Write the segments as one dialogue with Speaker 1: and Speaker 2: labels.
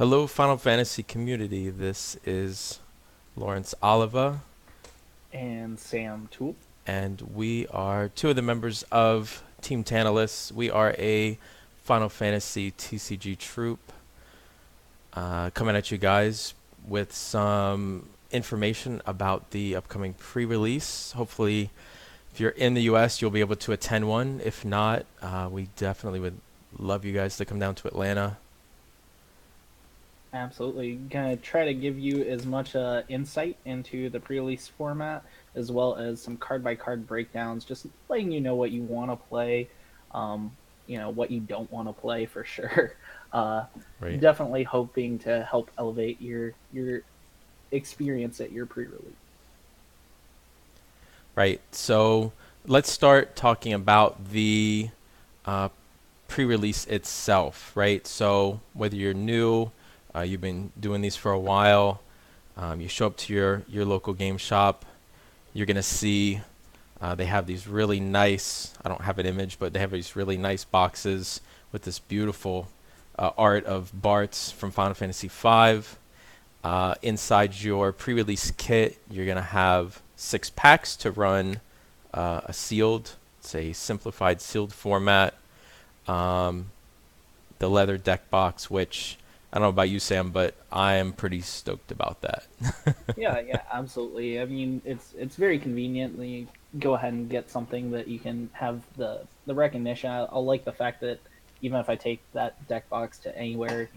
Speaker 1: Hello, Final Fantasy community. This is Lawrence Oliva,
Speaker 2: And Sam Tool.
Speaker 1: and we are two of the members of Team Tantalus. We are a Final Fantasy TCG troop coming at you guys with some information about the upcoming pre-release. Hopefully, if you're in the US, you'll be able to attend one. If not, we definitely would love you guys to come down to Atlanta.
Speaker 2: Absolutely. Gonna try to give you as much insight into the pre-release format as well as some card-by-card breakdowns, just letting you know what you want to play, what you don't want to play for sure. Uh,
Speaker 1: Right.
Speaker 2: Definitely hoping to help elevate your experience at your pre-release.
Speaker 1: Right. So let's start talking about the uh, pre-release itself, right? So whether you're new, you've been doing these for a while, you show up to your local game shop, you're gonna see they have these really nice. I don't have an image, but they have these really nice boxes with this beautiful art of Bart's from Final Fantasy V. Inside your pre-release kit, you're gonna have 6 packs to run a sealed, it's a simplified sealed format. Um, the leather deck box, which I don't know about you, Sam, but I am pretty stoked about that.
Speaker 2: Yeah, absolutely. I mean, it's very convenient. You go ahead and get something that you can have the recognition. I'll like the fact that even if I take that deck box to anywhere,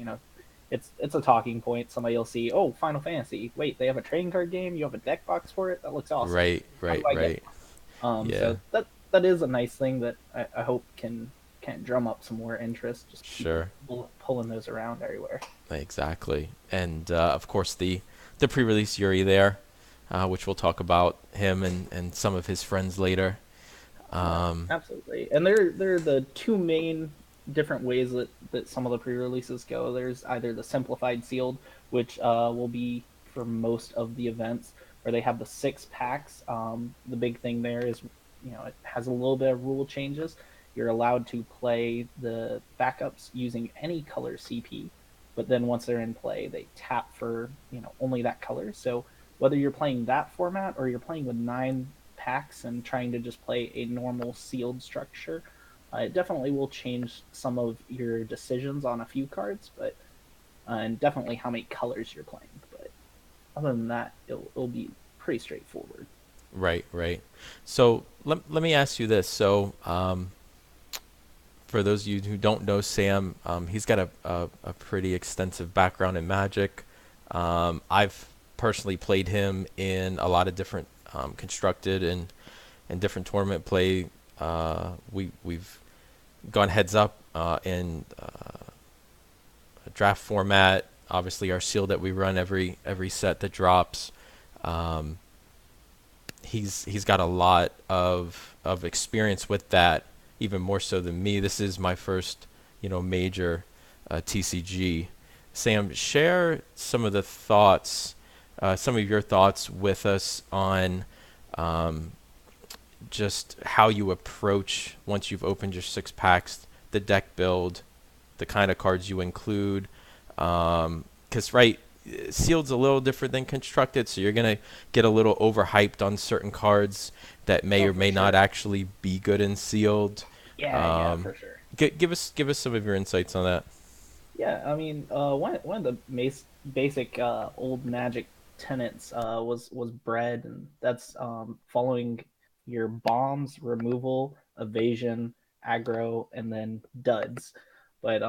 Speaker 2: it's a talking point. Somebody will see, oh, Final Fantasy. Wait, they have a trading card game. You have a deck box for it. That looks awesome.
Speaker 1: Right,
Speaker 2: How do
Speaker 1: right,
Speaker 2: I get
Speaker 1: right.
Speaker 2: one?
Speaker 1: Yeah,
Speaker 2: So that is a nice thing that I hope can drum up some more interest. Just keep
Speaker 1: sure.
Speaker 2: pulling those around everywhere.
Speaker 1: Exactly. And of course, the pre-release Yuri there, which we'll talk about him and some of his friends later.
Speaker 2: Yeah,
Speaker 1: Um,
Speaker 2: absolutely. And they're the two main different ways that some of the pre-releases go. There's either the simplified sealed, which will be for most of the events, where they have the 6 packs. The big thing there is, it has a little bit of rule changes. You're allowed to play the backups using any color CP, but then once they're in play, they tap for only that color. So whether you're playing that format or you're playing with 9 packs and trying to just play a normal sealed structure, it definitely will change some of your decisions on a few cards, but and definitely how many colors you're playing. But other than that, it'll be pretty straightforward.
Speaker 1: right, right. So let me ask you this. So for those of you who don't know Sam, he's got a pretty extensive background in Magic. I've personally played him in a lot of different constructed and different tournament play. We've gone heads up in a draft format. Obviously, our seal that we run every set that drops. Um, he's got a lot of experience with that, even more so than me. This is my first major TCG. Sam, share some of the thoughts, some of your thoughts with us on um, just how you approach once you've opened your 6 packs, the deck build, the kind of cards you include. Because right, sealed's a little different than constructed, so you're gonna get a little overhyped on certain cards that may
Speaker 2: Oh,
Speaker 1: or
Speaker 2: for
Speaker 1: may not
Speaker 2: sure.
Speaker 1: actually be good in sealed.
Speaker 2: Yeah,
Speaker 1: Um,
Speaker 2: for sure.
Speaker 1: give us some of your insights on that.
Speaker 2: Yeah, I mean, one of the basic old Magic tenets was bread, and that's following your bombs, removal, evasion, aggro, and then duds. But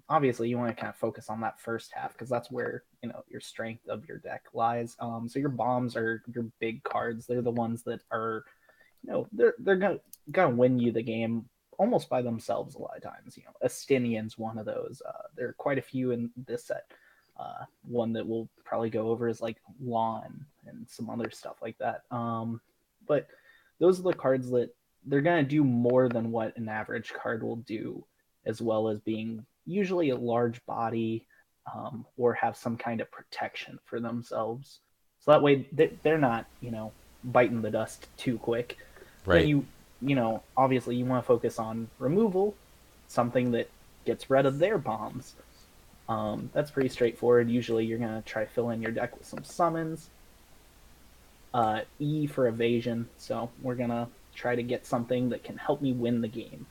Speaker 2: obviously, you want to kind of focus on that first half because that's where your strength of your deck lies. So your bombs are your big cards. They're the ones that are they're gonna win you the game almost by themselves a lot of times. Estinian's one of those. There are quite a few in this set. One that we'll probably go over is like Lawn and some other stuff like that. But those are the cards that they're gonna do more than what an average card will do, as well as being usually a large body, or have some kind of protection for themselves. So that way they're not biting the dust too quick. Then
Speaker 1: Right.
Speaker 2: obviously you want to focus on removal, something that gets rid of their bombs. That's pretty straightforward. Usually you're going to try to fill in your deck with some summons. E for evasion, so we're going to try to get something that can help me win the game.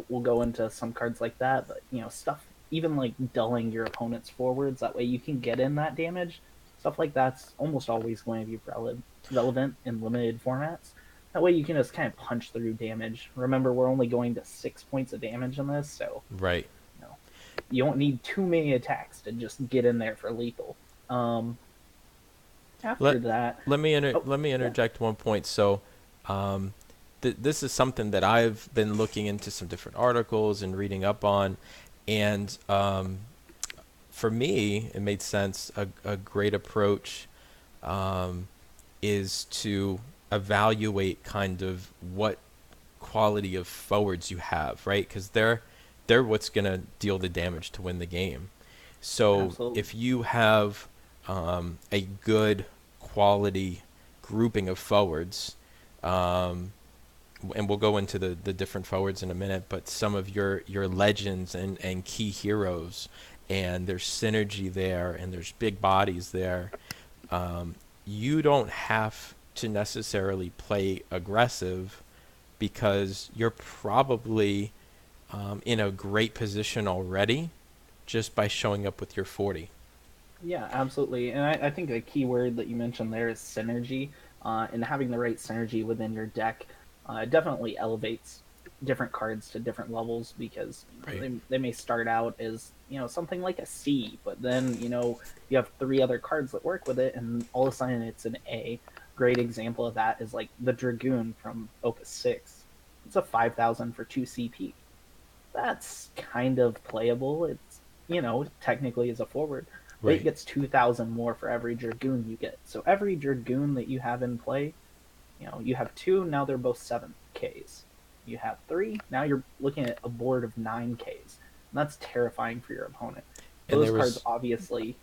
Speaker 2: We'll go into some cards like that, but, stuff even like dulling your opponent's forwards, that way you can get in that damage. Stuff like that's almost always going to be relevant in limited formats. That way you can just kind of punch through damage. Remember, we're only going to 6 points of damage in this, so
Speaker 1: Right.
Speaker 2: you, know, you don't need too many attacks to just get in there for lethal. Um,
Speaker 1: Let
Speaker 2: After that,
Speaker 1: let me
Speaker 2: yeah,
Speaker 1: interject one point. So, um, this is something that I've been looking into some different articles and reading up on, and for me, it made sense. A great approach um, is to evaluate kind of what quality of forwards you have, right? Because they're what's gonna deal the damage to win the game. So
Speaker 2: absolutely.
Speaker 1: if you have a good quality grouping of forwards, um, and we'll go into the different forwards in a minute, but some of your legends and key heroes, and there's synergy there, and there's big bodies there. Um, you don't have to necessarily play aggressive because you're probably in a great position already just by showing up with your 40.
Speaker 2: Yeah, absolutely. And I think the key word that you mentioned there is synergy. And having the right synergy within your deck definitely elevates different cards to different levels because
Speaker 1: Right.
Speaker 2: they may start out as something like a C, but then you have three other cards that work with it, and all of a sudden it's an A. Great example of that is like the Dragoon from Opus 6. It's a 5,000 for 2 CP. That's kind of playable. It's technically is a forward, but it
Speaker 1: Right.
Speaker 2: gets 2,000 more for every Dragoon you get. So every Dragoon that you have in play, you have two, now they're both 7Ks. You have three, now you're looking at a board of 9Ks. And that's terrifying for your opponent.
Speaker 1: And
Speaker 2: Those
Speaker 1: there
Speaker 2: cards
Speaker 1: was
Speaker 2: obviously,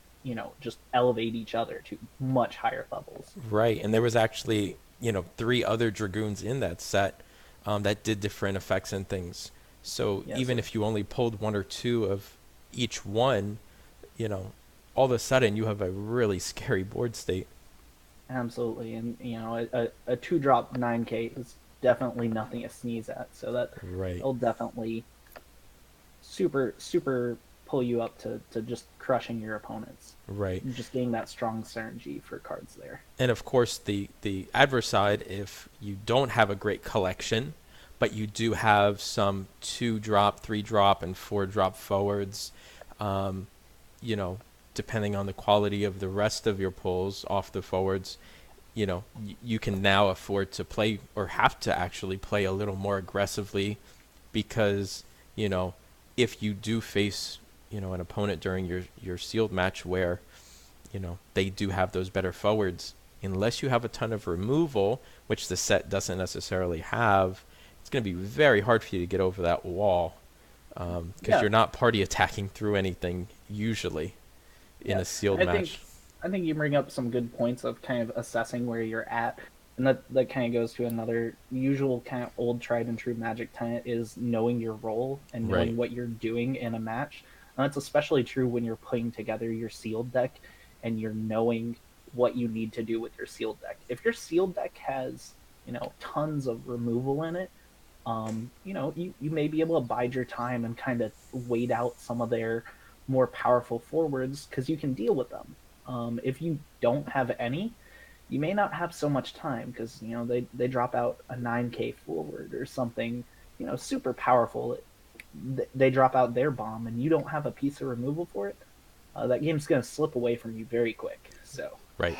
Speaker 2: just elevate each other to much higher levels.
Speaker 1: right, and there was actually, three other dragoons in that set that did different effects and things. So
Speaker 2: Yes,
Speaker 1: even
Speaker 2: sir.
Speaker 1: if you only pulled one or two of each one, you know, all of a sudden you have a really scary board state.
Speaker 2: Absolutely. And, a two drop 9K is definitely nothing to sneeze at. So
Speaker 1: Right.
Speaker 2: it'll definitely super pull you up to just crushing your opponents.
Speaker 1: Right.
Speaker 2: Just getting that strong synergy for cards there.
Speaker 1: And of course, the adverse side, if you don't have a great collection, but you do have some 2 drop, 3 drop, and 4 drop forwards, um, you know, depending on the quality of the rest of your pulls off the forwards, you can now afford to play or have to actually play a little more aggressively because, you know, if you do face, an opponent during your sealed match where they do have those better forwards. Unless you have a ton of removal, which the set doesn't necessarily have, it's going to be very hard for you to get over that wall because
Speaker 2: Yeah,
Speaker 1: you're not party attacking through anything usually in
Speaker 2: yeah.
Speaker 1: a sealed
Speaker 2: I think
Speaker 1: match.
Speaker 2: I think you bring up some good points of kind of assessing where you're at. And that kind of goes to another usual kind of old tried and true magic tenet is knowing your role and
Speaker 1: Right.
Speaker 2: knowing what you're doing in a match. And that's especially true when you're putting together your sealed deck and you're knowing what you need to do with your sealed deck. If your sealed deck has, tons of removal in it, you may be able to bide your time and kind of wait out some of their more powerful forwards because you can deal with them. If you don't have any, you may not have so much time because they drop out a 9K forward or something super powerful. They drop out their bomb and you don't have a piece of removal for it. That game's going to slip away from you very quick. So
Speaker 1: Right.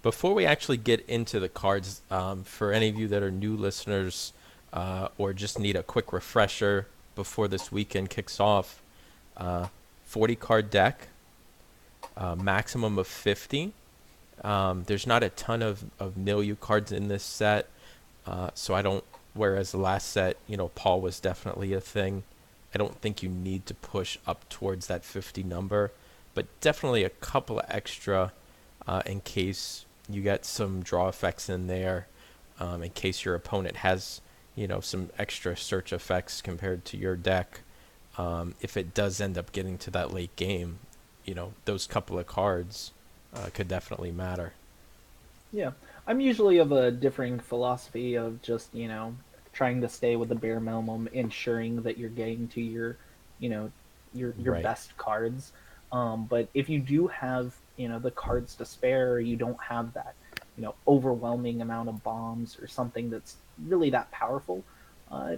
Speaker 1: Before we actually get into the cards, for any of you that are new listeners or just need a quick refresher before this weekend kicks off, 40 card deck, maximum of 50. There's not a ton of milieu cards in this set, so I don't. Whereas the last set, Paul was definitely a thing. I don't think you need to push up towards that 50 number, but definitely a couple of extra in case you get some draw effects in there, in case your opponent has, some extra search effects compared to your deck. if it does end up getting to that late game, those couple of cards could definitely matter.
Speaker 2: Yeah, I'm usually of a differing philosophy of just, trying to stay with the bare minimum, ensuring that you're getting to your, you know, your
Speaker 1: Right.
Speaker 2: best cards. But if you do have, the cards to spare, you don't have that, overwhelming amount of bombs or something that's really that powerful.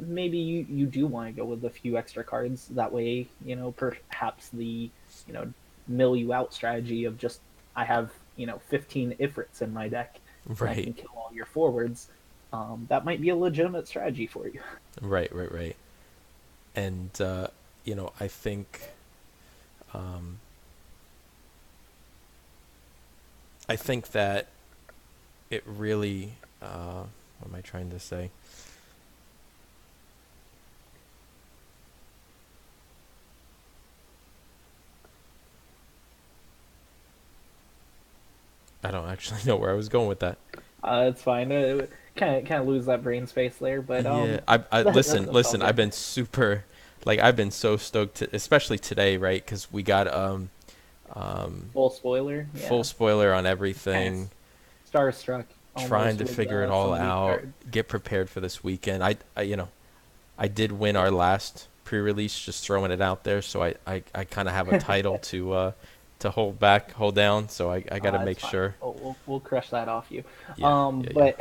Speaker 2: Maybe you do want to go with a few extra cards. That way, perhaps the, you know, mill you out strategy of just I have 15 Ifrits in my deck and I
Speaker 1: Right.
Speaker 2: can kill all your forwards. That might be a legitimate strategy for you.
Speaker 1: Right. Right. Right. And I think um, that it really. What am I trying to say? I don't actually know where I was going with that.
Speaker 2: It's fine. Kind of lose that brain space there, but
Speaker 1: Yeah, I listen,
Speaker 2: that's all
Speaker 1: listen. I've
Speaker 2: good.
Speaker 1: been super, like, I've been so stoked, especially today, right? Because we got um,
Speaker 2: Full spoiler,
Speaker 1: full
Speaker 2: yeah.
Speaker 1: spoiler on
Speaker 2: Kind of
Speaker 1: everything.
Speaker 2: starstruck
Speaker 1: Trying
Speaker 2: almost
Speaker 1: to
Speaker 2: with
Speaker 1: figure it
Speaker 2: some
Speaker 1: all
Speaker 2: of these
Speaker 1: out.
Speaker 2: cards.
Speaker 1: Get prepared for this weekend. I did win our last pre-release. Just throwing it out there. So I kind of have a title to hold down. So I got to
Speaker 2: It's
Speaker 1: make
Speaker 2: fine.
Speaker 1: sure.
Speaker 2: We'll crush that off you.
Speaker 1: Yeah, yeah, yeah.
Speaker 2: But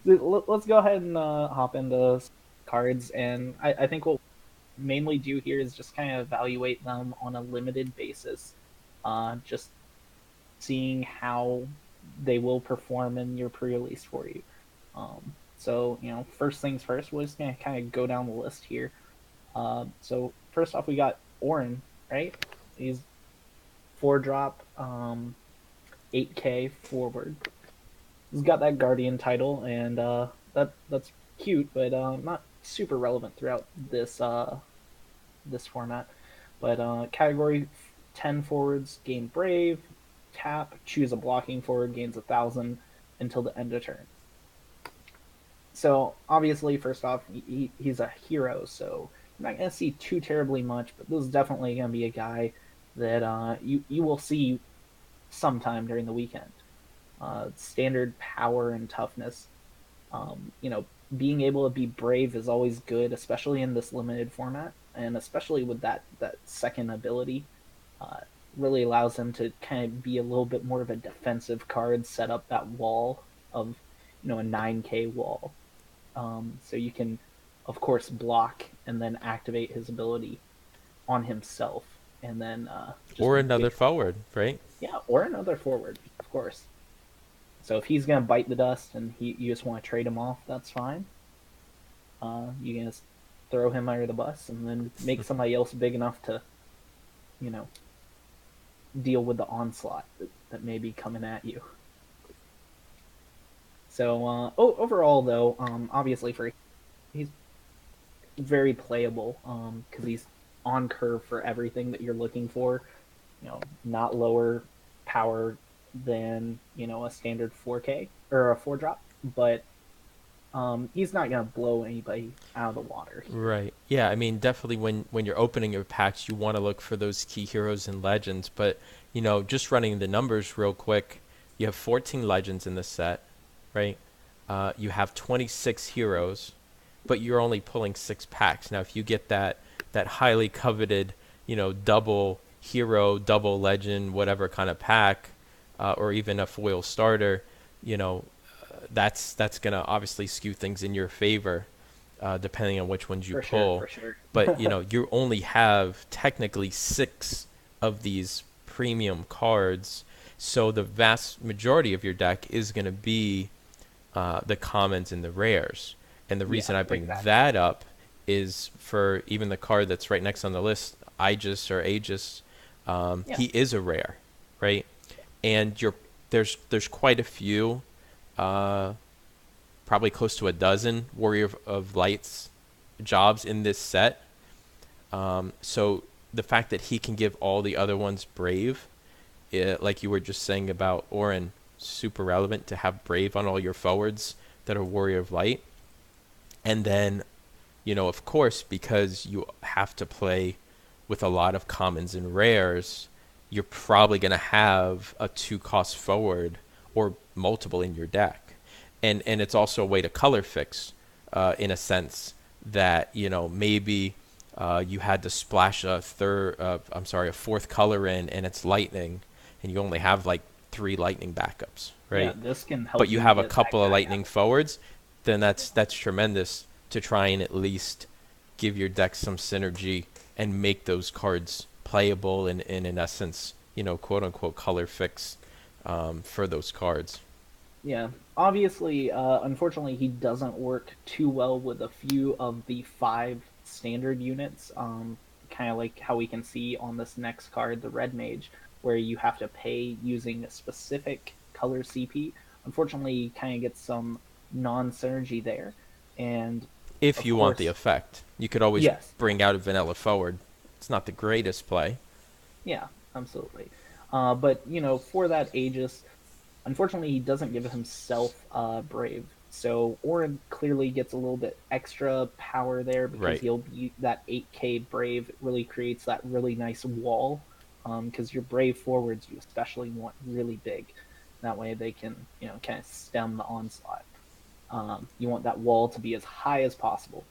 Speaker 2: let's go ahead and hop into cards, and I think what we mainly do here is just kind of evaluate them on a limited basis, just seeing how they will perform in your pre-release for you. So first things first, we're just gonna kind of go down the list here. So first off, we got Oren, right? He's 4 drop, 8K forward. He's got that Guardian title, and that's cute, but not super relevant throughout this format. But category 10 forwards gain Brave, tap, choose a blocking forward, gains 1,000 until the end of turn. So obviously, first off, he's a hero, so you're not going to see too terribly much, but this is definitely going to be a guy that you will see sometime during the weekend. Standard power and toughness. Being able to be brave is always good, especially in this limited format, and especially with that second ability. Uh, really allows him to kind of be a little bit more of a defensive card, set up that wall of a 9K wall. So you can, of course, block and then activate his ability on himself, and then just
Speaker 1: Or another
Speaker 2: get
Speaker 1: forward, right?
Speaker 2: yeah, or another forward, of course. So if he's gonna bite the dust and you just want to trade him off, that's fine. You can just throw him under the bus and then make somebody else big enough to, you know, deal with the onslaught that may be coming at you. So overall, though, obviously he's very playable because he's on curve for everything that you're looking for. Not lower power than a standard 4K or a 4 drop, but he's not gonna blow anybody out of the water here.
Speaker 1: Right. Yeah, I mean, definitely when you're opening your packs, you want to look for those key heroes and legends, but just running the numbers real quick, you have 14 legends in the set, right? You have 26 heroes, but you're only pulling 6 packs. Now, if you get that highly coveted, double hero, double legend, whatever kind of pack, or even a foil starter, you know, that's gonna obviously skew things in your favor, depending on which ones you
Speaker 2: For sure,
Speaker 1: pull.
Speaker 2: for sure.
Speaker 1: But you only have technically 6 of these premium cards, so the vast majority of your deck is gonna be the commons and the rares. And the
Speaker 2: Yeah,
Speaker 1: reason I bring
Speaker 2: exactly.
Speaker 1: that up is for even the card that's right next on the list, Aegis.
Speaker 2: Yeah,
Speaker 1: He is a rare, right? And there's quite a few, uh, probably close to a dozen Warrior of Lights jobs in this set. So the fact that he can give all the other ones Brave, like you were just saying about Oren, super relevant to have Brave on all your forwards that are Warrior of Light. And then of course, because you have to play with a lot of commons and rares, you're probably going to have a 2 cost forward or multiple in your deck. And it's also a way to color fix, in a sense that, maybe you had to splash a fourth color in, and it's lightning, and you only have like 3 lightning backups,
Speaker 2: Yeah,
Speaker 1: right?
Speaker 2: this can
Speaker 1: But
Speaker 2: help
Speaker 1: you
Speaker 2: you
Speaker 1: have a
Speaker 2: get that
Speaker 1: couple of
Speaker 2: guy
Speaker 1: lightning
Speaker 2: out.
Speaker 1: forwards, then that's tremendous to try and at least give your deck some synergy and make those cards playable and in essence, quote unquote color fix, for those cards.
Speaker 2: Yeah, obviously, unfortunately, he doesn't work too well with a few of the 5 standard units. Kind of like how we can see on this next card, the Red Mage, where you have to pay using a specific color CP. Unfortunately, you kind of get some non-synergy there, and
Speaker 1: If
Speaker 2: of
Speaker 1: you want the
Speaker 2: course,
Speaker 1: effect, you could always
Speaker 2: yes,
Speaker 1: bring out a vanilla forward. It's not the greatest play.
Speaker 2: yeah, absolutely. But for that Aegis, unfortunately, he doesn't give himself Brave. So Oren clearly gets a little bit extra power there because
Speaker 1: Right.
Speaker 2: he'll be that 8K Brave. It really creates that really nice wall. Because your Brave forwards, you especially want really big. That way they can, kind of stem the onslaught. You want that wall to be as high as possible.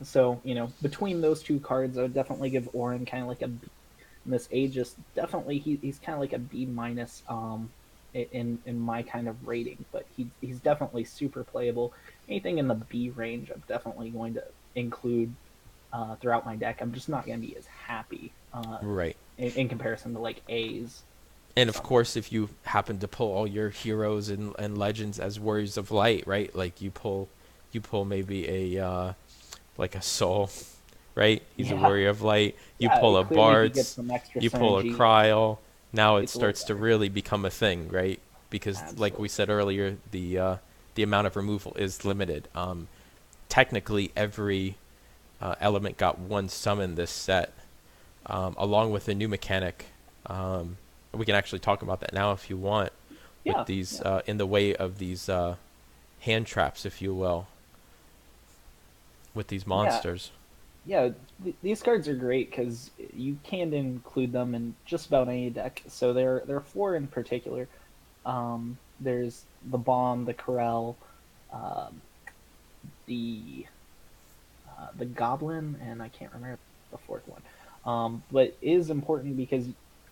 Speaker 2: So, between those two cards, I would definitely give Oren kind of like a B. And this Aegis, definitely he's kind of like a B minus in my kind of rating, but he's definitely super playable. Anything in the B range, I'm definitely going to include throughout my deck. I'm just not going to be as happy
Speaker 1: Right.
Speaker 2: in comparison to like A's or
Speaker 1: And of
Speaker 2: something.
Speaker 1: course, if you happen to pull all your heroes and legends as warriors of light, right? Like you pull maybe like a soul, right? He's a
Speaker 2: Yeah,
Speaker 1: warrior of light. You
Speaker 2: yeah.
Speaker 1: pull a
Speaker 2: Clearly, he gets
Speaker 1: Bards,
Speaker 2: some extra
Speaker 1: you pull a
Speaker 2: synergy.
Speaker 1: Cryle. Now it
Speaker 2: It's a little
Speaker 1: starts to
Speaker 2: better.
Speaker 1: really become a thing, right? Because like we
Speaker 2: Absolutely.
Speaker 1: said earlier, the amount of removal is limited. Technically, every element got one summon this set, along with a new mechanic. Um, we can actually talk about that now if you want, with
Speaker 2: Yeah,
Speaker 1: these
Speaker 2: yeah,
Speaker 1: in the way of these hand traps, if you will, with these
Speaker 2: yeah.
Speaker 1: monsters.
Speaker 2: Yeah, these cards are great because you can include them in just about any deck. So there are 4 in particular. There's the bomb, the corral, um, the goblin, and I can't remember the fourth one. But it is important because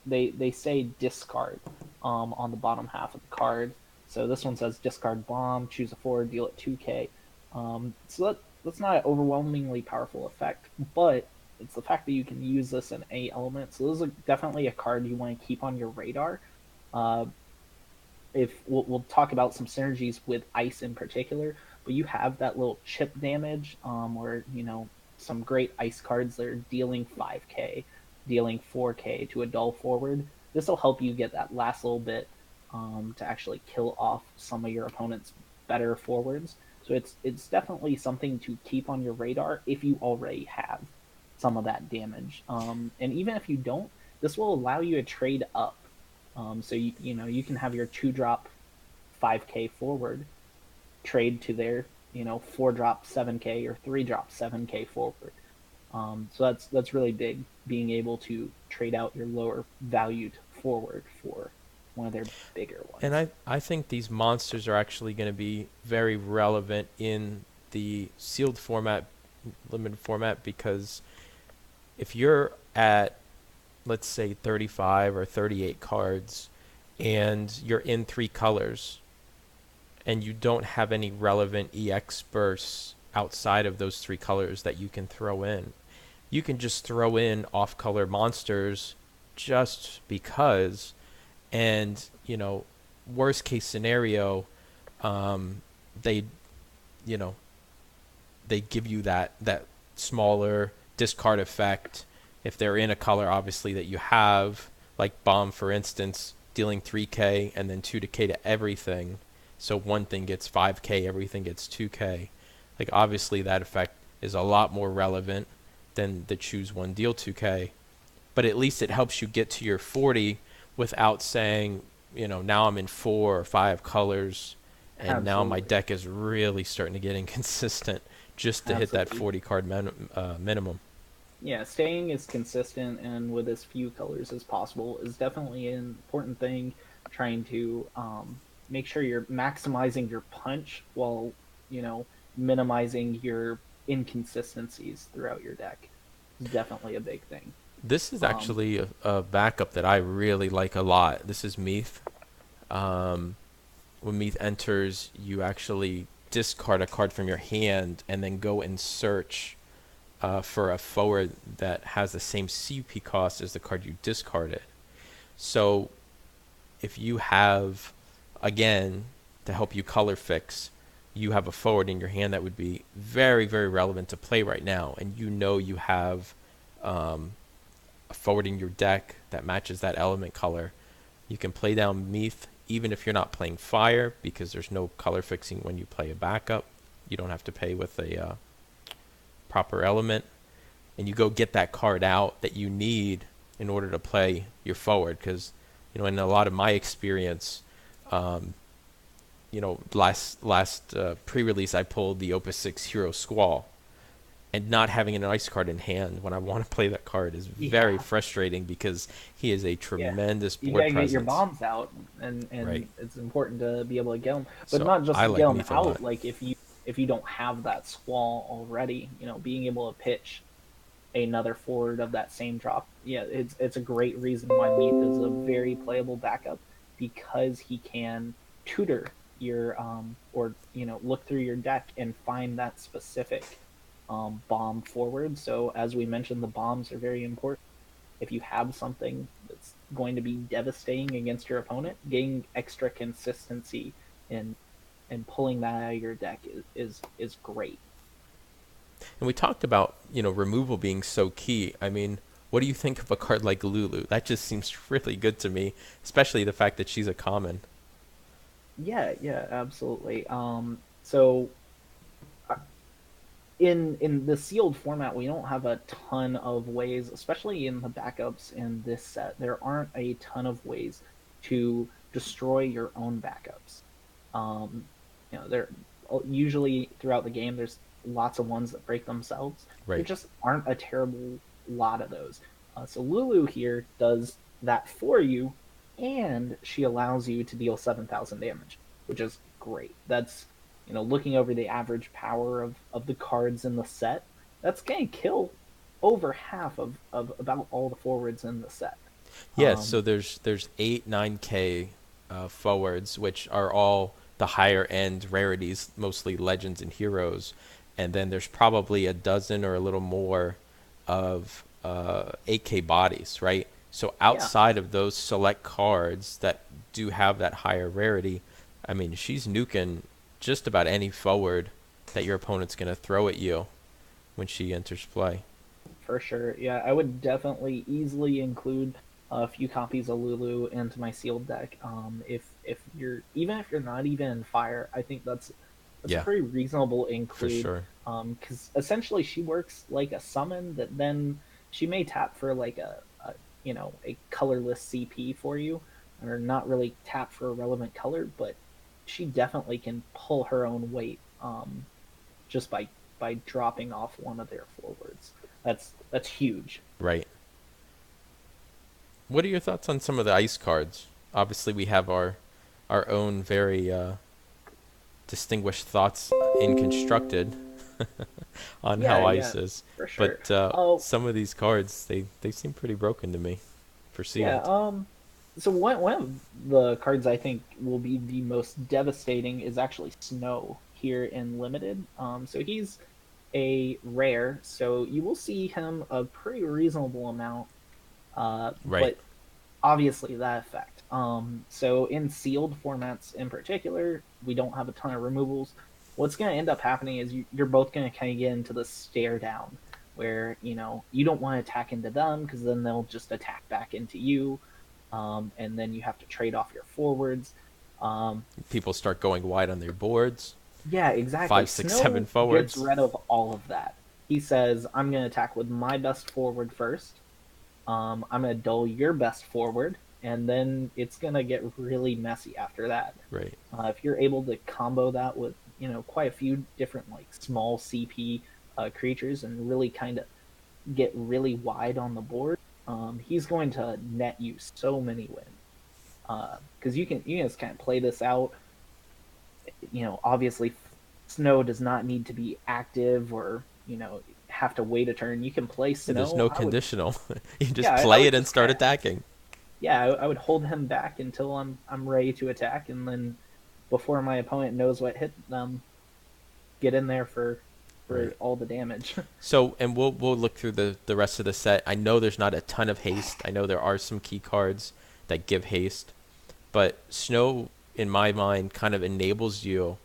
Speaker 2: they say discard on the bottom half of the card. So this one says discard bomb, choose a forward, deal it 2K. So that's not an overwhelmingly powerful effect, but it's the fact that you can use this in any element. So this is definitely a card you want to keep on your radar. Uh, if we'll talk about some synergies with ice in particular, but you have that little chip damage, or some great ice cards that are dealing 5K, dealing 4K to a dull forward. This will help you get that last little bit to actually kill off some of your opponent's better forwards. So it's definitely something to keep on your radar if you already have some of that damage. And even if you don't, this will allow you to trade up. So you can have your 2 drop 5K forward trade to their 4 drop 7K or 3 drop 7K forward. So that's really big, being able to trade out your lower valued forward for one of their bigger
Speaker 1: And
Speaker 2: ones.
Speaker 1: I think these monsters are actually going to be very relevant in the sealed format, limited format, because if you're at, let's say, 35 or 38 cards and you're in 3 colors and you don't have any relevant EX bursts outside of those 3 colors that you can throw in, you can just throw in off color monsters just because. And, worst case scenario, um, they, you know, they give you that smaller discard effect if they're in a color, obviously, that you have, like bomb, for instance, dealing 3K and then 2K to everything. So one thing gets 5K, everything gets 2K. Like, obviously, that effect is a lot more relevant than the choose one, deal 2K. But at least it helps you get to your 40 without saying, now I'm in 4 or 5 colors and now my
Speaker 2: Absolutely.
Speaker 1: deck is really starting to get inconsistent just to hit that
Speaker 2: Absolutely.
Speaker 1: 40 card minimum.
Speaker 2: Yeah, staying as consistent and with as few colors as possible is definitely an important thing. Trying to make sure you're maximizing your punch while, you know, minimizing your inconsistencies throughout your deck is definitely a big thing.
Speaker 1: This is
Speaker 2: Um,
Speaker 1: actually a backup that I really like a lot. This is Meath. Um, when Meath enters, you actually discard a card from your hand and then go and search for a forward that has the same CP cost as the card you discarded. So if you have, again, to help you color fix, you have a forward in your hand that would be very, very relevant to play right now, and you know you have um, a forward in your deck that matches that element color, you can play down Meath even if you're not playing fire because there's no color fixing when you play a backup. You don't have to pay with a proper element, and you go get that card out that you need in order to play your forward. Because in a lot of my experience, um, last pre-release I pulled the Opus 6 Hero Squall, and not having an ice card in hand when I want to play that card is very
Speaker 2: yeah,
Speaker 1: frustrating because he is a
Speaker 2: yeah.
Speaker 1: tremendous
Speaker 2: You
Speaker 1: board
Speaker 2: gotta get your
Speaker 1: presence.
Speaker 2: bombs out,
Speaker 1: Right.
Speaker 2: and it's important to be able to get them, but
Speaker 1: So
Speaker 2: not just
Speaker 1: I
Speaker 2: to get
Speaker 1: like
Speaker 2: them
Speaker 1: Meath a
Speaker 2: out.
Speaker 1: lot.
Speaker 2: Like if you don't have that squall already, being able to pitch another forward of that same drop. Yeah, it's a great reason why Meath is a very playable backup because he can tutor your or look through your deck and find that specific bomb forward. So as we mentioned, the bombs are very important. If you have something that's going to be devastating against your opponent, getting extra consistency in pulling that out of your deck is great.
Speaker 1: And we talked about, removal being so key. I mean, what do you think of a card like Lulu? That just seems really good to me, especially the fact that she's a common.
Speaker 2: Yeah, yeah, absolutely. So uh, in the sealed format, we don't have a ton of ways, especially in the backups in this set. There aren't a ton of ways to destroy your own backups. Um, there usually throughout the game, there's lots of ones that break themselves. There
Speaker 1: Right.
Speaker 2: just aren't a terrible lot of those. So Lulu here does that for you, and she allows you to deal 7,000 damage, which is great. That's looking over the average power of the cards in the set, that's gonna kill over half of about all the forwards in the set.
Speaker 1: Yeah, so
Speaker 2: Um,
Speaker 1: there's 8, 9K forwards, which are all the higher end rarities, mostly legends and heroes, and then there's probably a dozen or a little more of 8K bodies, right? So
Speaker 2: yeah,
Speaker 1: outside of those select cards that do have that higher rarity, I mean, she's nuking just about any forward that your opponent's gonna throw at you when she enters play.
Speaker 2: for sure. Yeah, I would definitely easily include a few copies of Lulu into my sealed deck. If you're even if you're not even in fire, I think that's a
Speaker 1: Yeah,
Speaker 2: pretty reasonable
Speaker 1: for
Speaker 2: include.
Speaker 1: sure.
Speaker 2: Because essentially she works like a summon that then she may tap for like a colorless CP for you, or not really tap for a relevant color, but she definitely can pull her own weight just by dropping off one of their forwards. That's huge.
Speaker 1: Right. What are your thoughts on some of the ice cards? Obviously, we have our own very distinguished thoughts in constructed on
Speaker 2: Yeah,
Speaker 1: how
Speaker 2: yeah,
Speaker 1: ice is,
Speaker 2: for sure.
Speaker 1: but
Speaker 2: Oh,
Speaker 1: some of these cards they seem pretty broken to me for
Speaker 2: yeah.
Speaker 1: sealed.
Speaker 2: So one of the cards I think will be the most devastating is actually Snow here in limited. So he's a rare, so you will see him a pretty reasonable amount.
Speaker 1: Right.
Speaker 2: But obviously that effect. So in sealed formats in particular, we don't have a ton of removals. What's going to end up happening is you're both going to kind of get into the stare down where you don't want to attack into them because then they'll just attack back into you, and then you have to trade off your forwards. Um,
Speaker 1: People start going wide on their boards.
Speaker 2: yeah, exactly.
Speaker 1: 5, 6, 7
Speaker 2: Snow gets
Speaker 1: forwards.
Speaker 2: rid of all of that. He says, "I'm going to attack with my best forward first. I'm going to dull your best forward." and then it's gonna get really messy after that.
Speaker 1: Right.
Speaker 2: If you're able to combo that with quite a few different like small CP creatures and really kind of get really wide on the board, he's going to net you so many wins. Because you can just kind of play this out. Obviously, Snow does not need to be active or have to wait a turn. You can play
Speaker 1: Yeah, there's
Speaker 2: Snow.
Speaker 1: no conditional. You just
Speaker 2: I
Speaker 1: play
Speaker 2: would
Speaker 1: it and
Speaker 2: just
Speaker 1: start
Speaker 2: kind of
Speaker 1: attacking.
Speaker 2: yeah, I would hold him back until I'm ready to attack, and then before my opponent knows what hit them, get in there for
Speaker 1: Right.
Speaker 2: all the damage.
Speaker 1: So, and we'll look through the rest of the set. I know there's not a ton of haste. I know there are some key cards that give haste, but Snow, in my mind, kind of enables you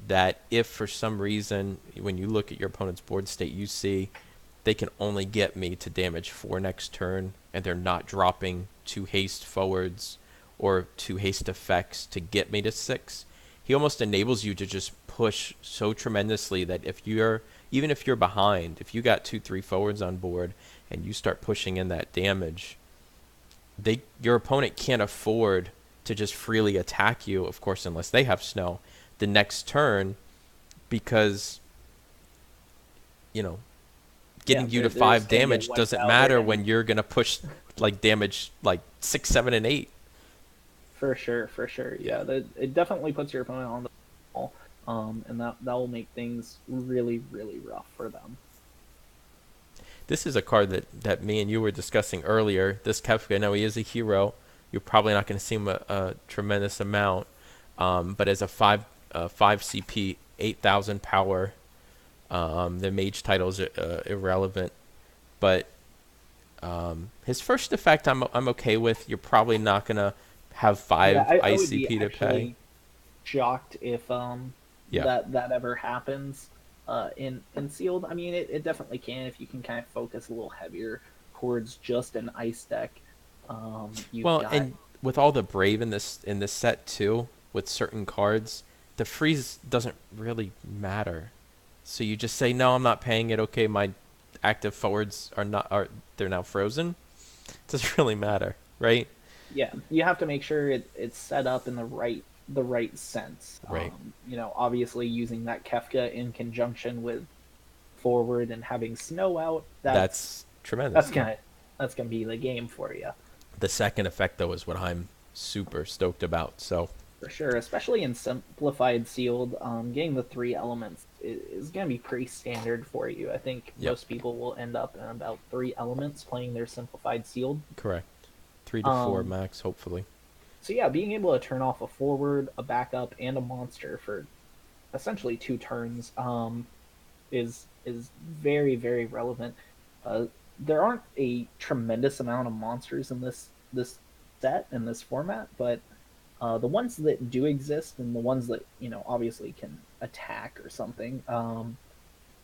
Speaker 1: that if for some reason when you look at your opponent's board state, you see they can only get me to damage 4 next turn, and they're not dropping 2 haste forwards or 2 haste effects to get me to 6. He almost enables you to just push so tremendously that even if you're behind, if you got 2-3 forwards on board and you start pushing in that damage, your opponent can't afford to just freely attack you, of course, unless they have Snow, the next turn, because you know
Speaker 2: Yeah,
Speaker 1: getting you to
Speaker 2: they're just
Speaker 1: 5
Speaker 2: gonna get
Speaker 1: damage
Speaker 2: wiped
Speaker 1: doesn't
Speaker 2: out. They're
Speaker 1: matter
Speaker 2: gonna
Speaker 1: when you're gonna push like damage like 6, 7, and 8.
Speaker 2: for sure, for sure. Yeah, it definitely puts your opponent on the ball, and that will make things really, really rough for them.
Speaker 1: This is a card that me and you were discussing earlier. This Kefka, now he is a hero. You're probably not going to see him a tremendous amount, but as a 5 CP, 8,000 power, the mage title is irrelevant. But his first effect, I'm okay with. You're probably not gonna have
Speaker 2: Yeah,
Speaker 1: 5
Speaker 2: I would be
Speaker 1: ICP to pay.
Speaker 2: actually shocked if
Speaker 1: Yeah,
Speaker 2: that ever happens in sealed. I mean, it definitely can if you can kind of focus a little heavier towards just an ice deck. You've
Speaker 1: well,
Speaker 2: got
Speaker 1: and with all the brave in this set too, with certain cards, the freeze doesn't really matter. So you just say no, I'm not paying it. Okay, my active forwards are they're now frozen. It doesn't really matter, right?
Speaker 2: yeah, you have to make sure it's set up in the right sense.
Speaker 1: Right.
Speaker 2: Obviously using that Kefka in conjunction with forward and having Snow out, that's
Speaker 1: That's
Speaker 2: that's
Speaker 1: tremendous. Yeah.
Speaker 2: gonna that's gonna be the game for you.
Speaker 1: The second effect though is what I'm super stoked about. So
Speaker 2: For sure, especially in simplified sealed, getting the three elements is going to be pretty standard for you. I think
Speaker 1: yep,
Speaker 2: most people will end up in about three elements playing their simplified sealed.
Speaker 1: correct. 3 to 4
Speaker 2: Um,
Speaker 1: max, hopefully.
Speaker 2: so yeah, being able to turn off a forward, a backup, and a monster for essentially 2 turns is very very relevant. Uh, there aren't a tremendous amount of monsters in this set in this format, but the ones that do exist and the ones that obviously can attack or something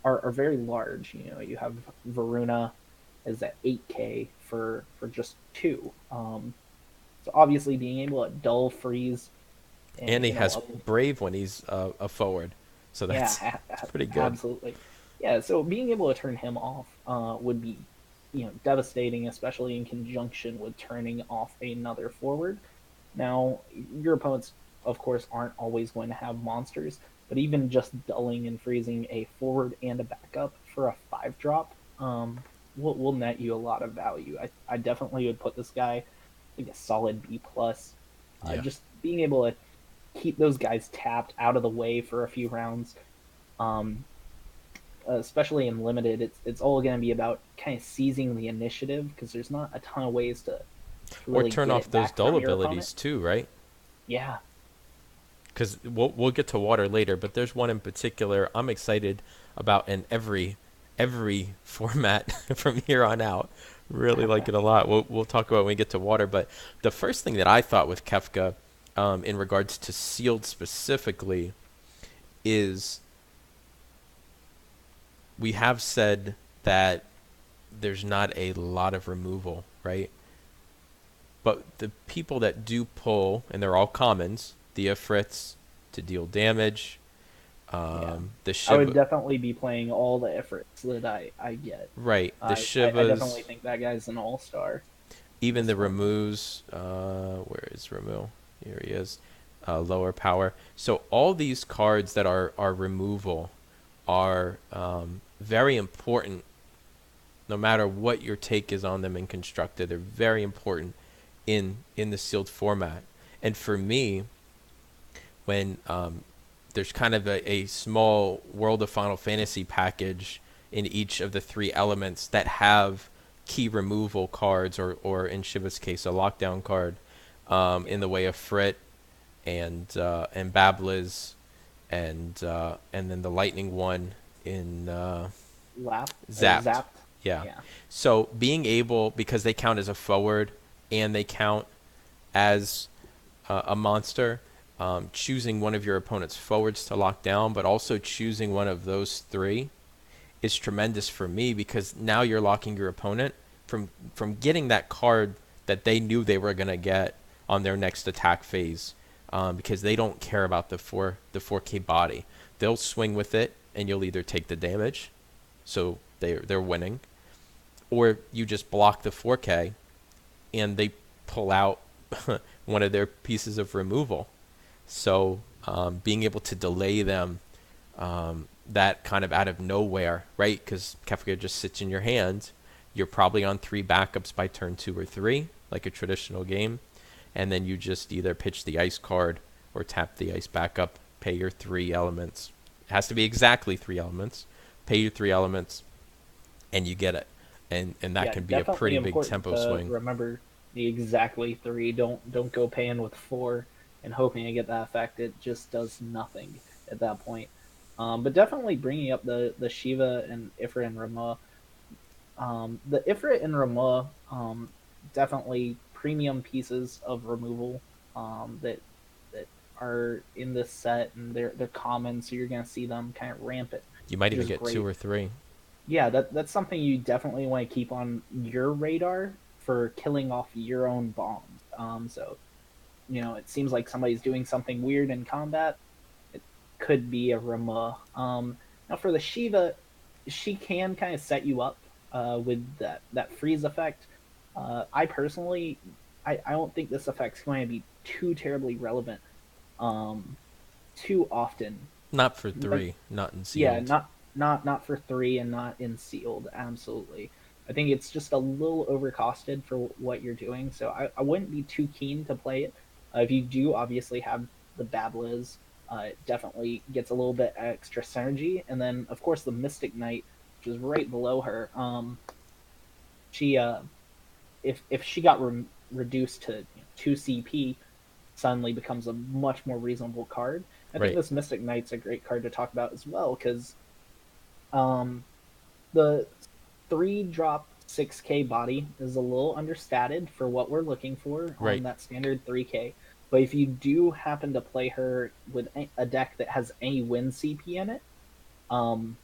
Speaker 2: are very large. You have Varuna is at 8K for just two. So obviously being able to dull freeze and
Speaker 1: And he has brave when he's a forward, so
Speaker 2: yeah,
Speaker 1: that's pretty good.
Speaker 2: absolutely. Yeah, so being able to turn him off would be devastating, especially in conjunction with turning off another forward. Now, your opponents, of course, aren't always going to have monsters, but even just dulling and freezing a forward and a backup for a 5 drop will net you a lot of value. I definitely would put this guy like a solid B plus.
Speaker 1: Yeah.
Speaker 2: Just being able to keep those guys tapped out of the way for a few rounds, um, especially in limited, it's all going to be about kind of seizing the initiative because there's not a ton of ways to
Speaker 1: Or
Speaker 2: really
Speaker 1: turn
Speaker 2: get
Speaker 1: off
Speaker 2: it
Speaker 1: those
Speaker 2: back
Speaker 1: dull
Speaker 2: from your opponent.
Speaker 1: abilities too, right?
Speaker 2: Yeah,
Speaker 1: Because we'll get to water later, but there's one in particular I'm excited about in every format from here on out. Really like it a lot. We'll talk about when we get to water, but the first thing that I thought with Kefka, in regards to sealed specifically, is we have said that there's not a lot of removal, right? But the people that do pull, and they're all commons, the Ifrits to deal damage,
Speaker 2: yeah.
Speaker 1: the
Speaker 2: I would
Speaker 1: Shiva,
Speaker 2: definitely be playing all the efforts that I get.
Speaker 1: right? The
Speaker 2: I definitely
Speaker 1: Shivas,
Speaker 2: think that guy's an all star.
Speaker 1: even the
Speaker 2: this one.
Speaker 1: removes. Where is Remu? Here he is. Lower power. So all these cards that are removal are very important. No matter what your take is on them in constructed, they're very important in the sealed format. And for me, when there's kind of a small World of Final Fantasy package in each of the three elements that have key removal cards, or in Shiva's case, a lockdown card, in
Speaker 2: Yeah.
Speaker 1: the way of Frit and Babliz, and then the lightning one in
Speaker 2: Lap or
Speaker 1: Zapped.
Speaker 2: zapped.
Speaker 1: Yeah.
Speaker 2: Yeah.
Speaker 1: So being able, because they count as a forward and they count as a monster, choosing one of your opponent's forwards to lock down, but also choosing one of those three is tremendous for me, because now you're locking your opponent from getting that card that they knew they were gonna get on their next attack phase, because they don't care about the 4K body. They'll swing with it, and you'll either take the damage, so they're winning, or you just block the 4K, and they pull out one of their pieces of removal. So being able to delay them, that kind of out of nowhere, right? Because Kefka just sits in your hand. You're probably on 3 backups by turn 2 or 3, like a traditional game. And then you just either pitch the ice card or tap the ice backup, pay your 3 elements. It has to be exactly 3 elements. Pay your 3 elements, and you get it. And that
Speaker 2: Yeah,
Speaker 1: can be a
Speaker 2: definitely
Speaker 1: pretty big
Speaker 2: important
Speaker 1: tempo
Speaker 2: to
Speaker 1: swing.
Speaker 2: remember the exactly three. Don't go paying with four and hoping to get that effect. It just does nothing at that point. But definitely bringing up the Shiva and Ifrit and Ramah. The Ifrit and Ramah, definitely premium pieces of removal, that are in this set, and they're common, so you're gonna see them kind of rampant,
Speaker 1: You might
Speaker 2: which
Speaker 1: even
Speaker 2: is
Speaker 1: get 2
Speaker 2: great.
Speaker 1: or 3.
Speaker 2: Yeah, that's something you definitely want to keep on your radar for killing off your own bombs. So it seems like somebody's doing something weird in combat. It could be a Rama. Now for the Shiva, she can kind of set you up with that freeze effect. I personally, I don't think this effect's going to be too terribly relevant um, too often.
Speaker 1: Not for 3, not in
Speaker 2: Yeah,
Speaker 1: sealed.
Speaker 2: not for three and not in sealed. Absolutely, I think it's just a little overcosted for what you're doing. So I wouldn't be too keen to play it. If you do, obviously have the Babliz, it definitely gets a little bit extra synergy, and then of course the Mystic Knight, which is right below her. She if she got reduced to 2 CP, suddenly becomes a much more reasonable card. I think
Speaker 1: Right.
Speaker 2: this Mystic Knight's a great card to talk about as well, because um, the 3 drop 6K body is a little understated for what we're looking for on
Speaker 1: Right.
Speaker 2: that standard 3K. But if you do happen to play her with a deck that has any win CP in it, um,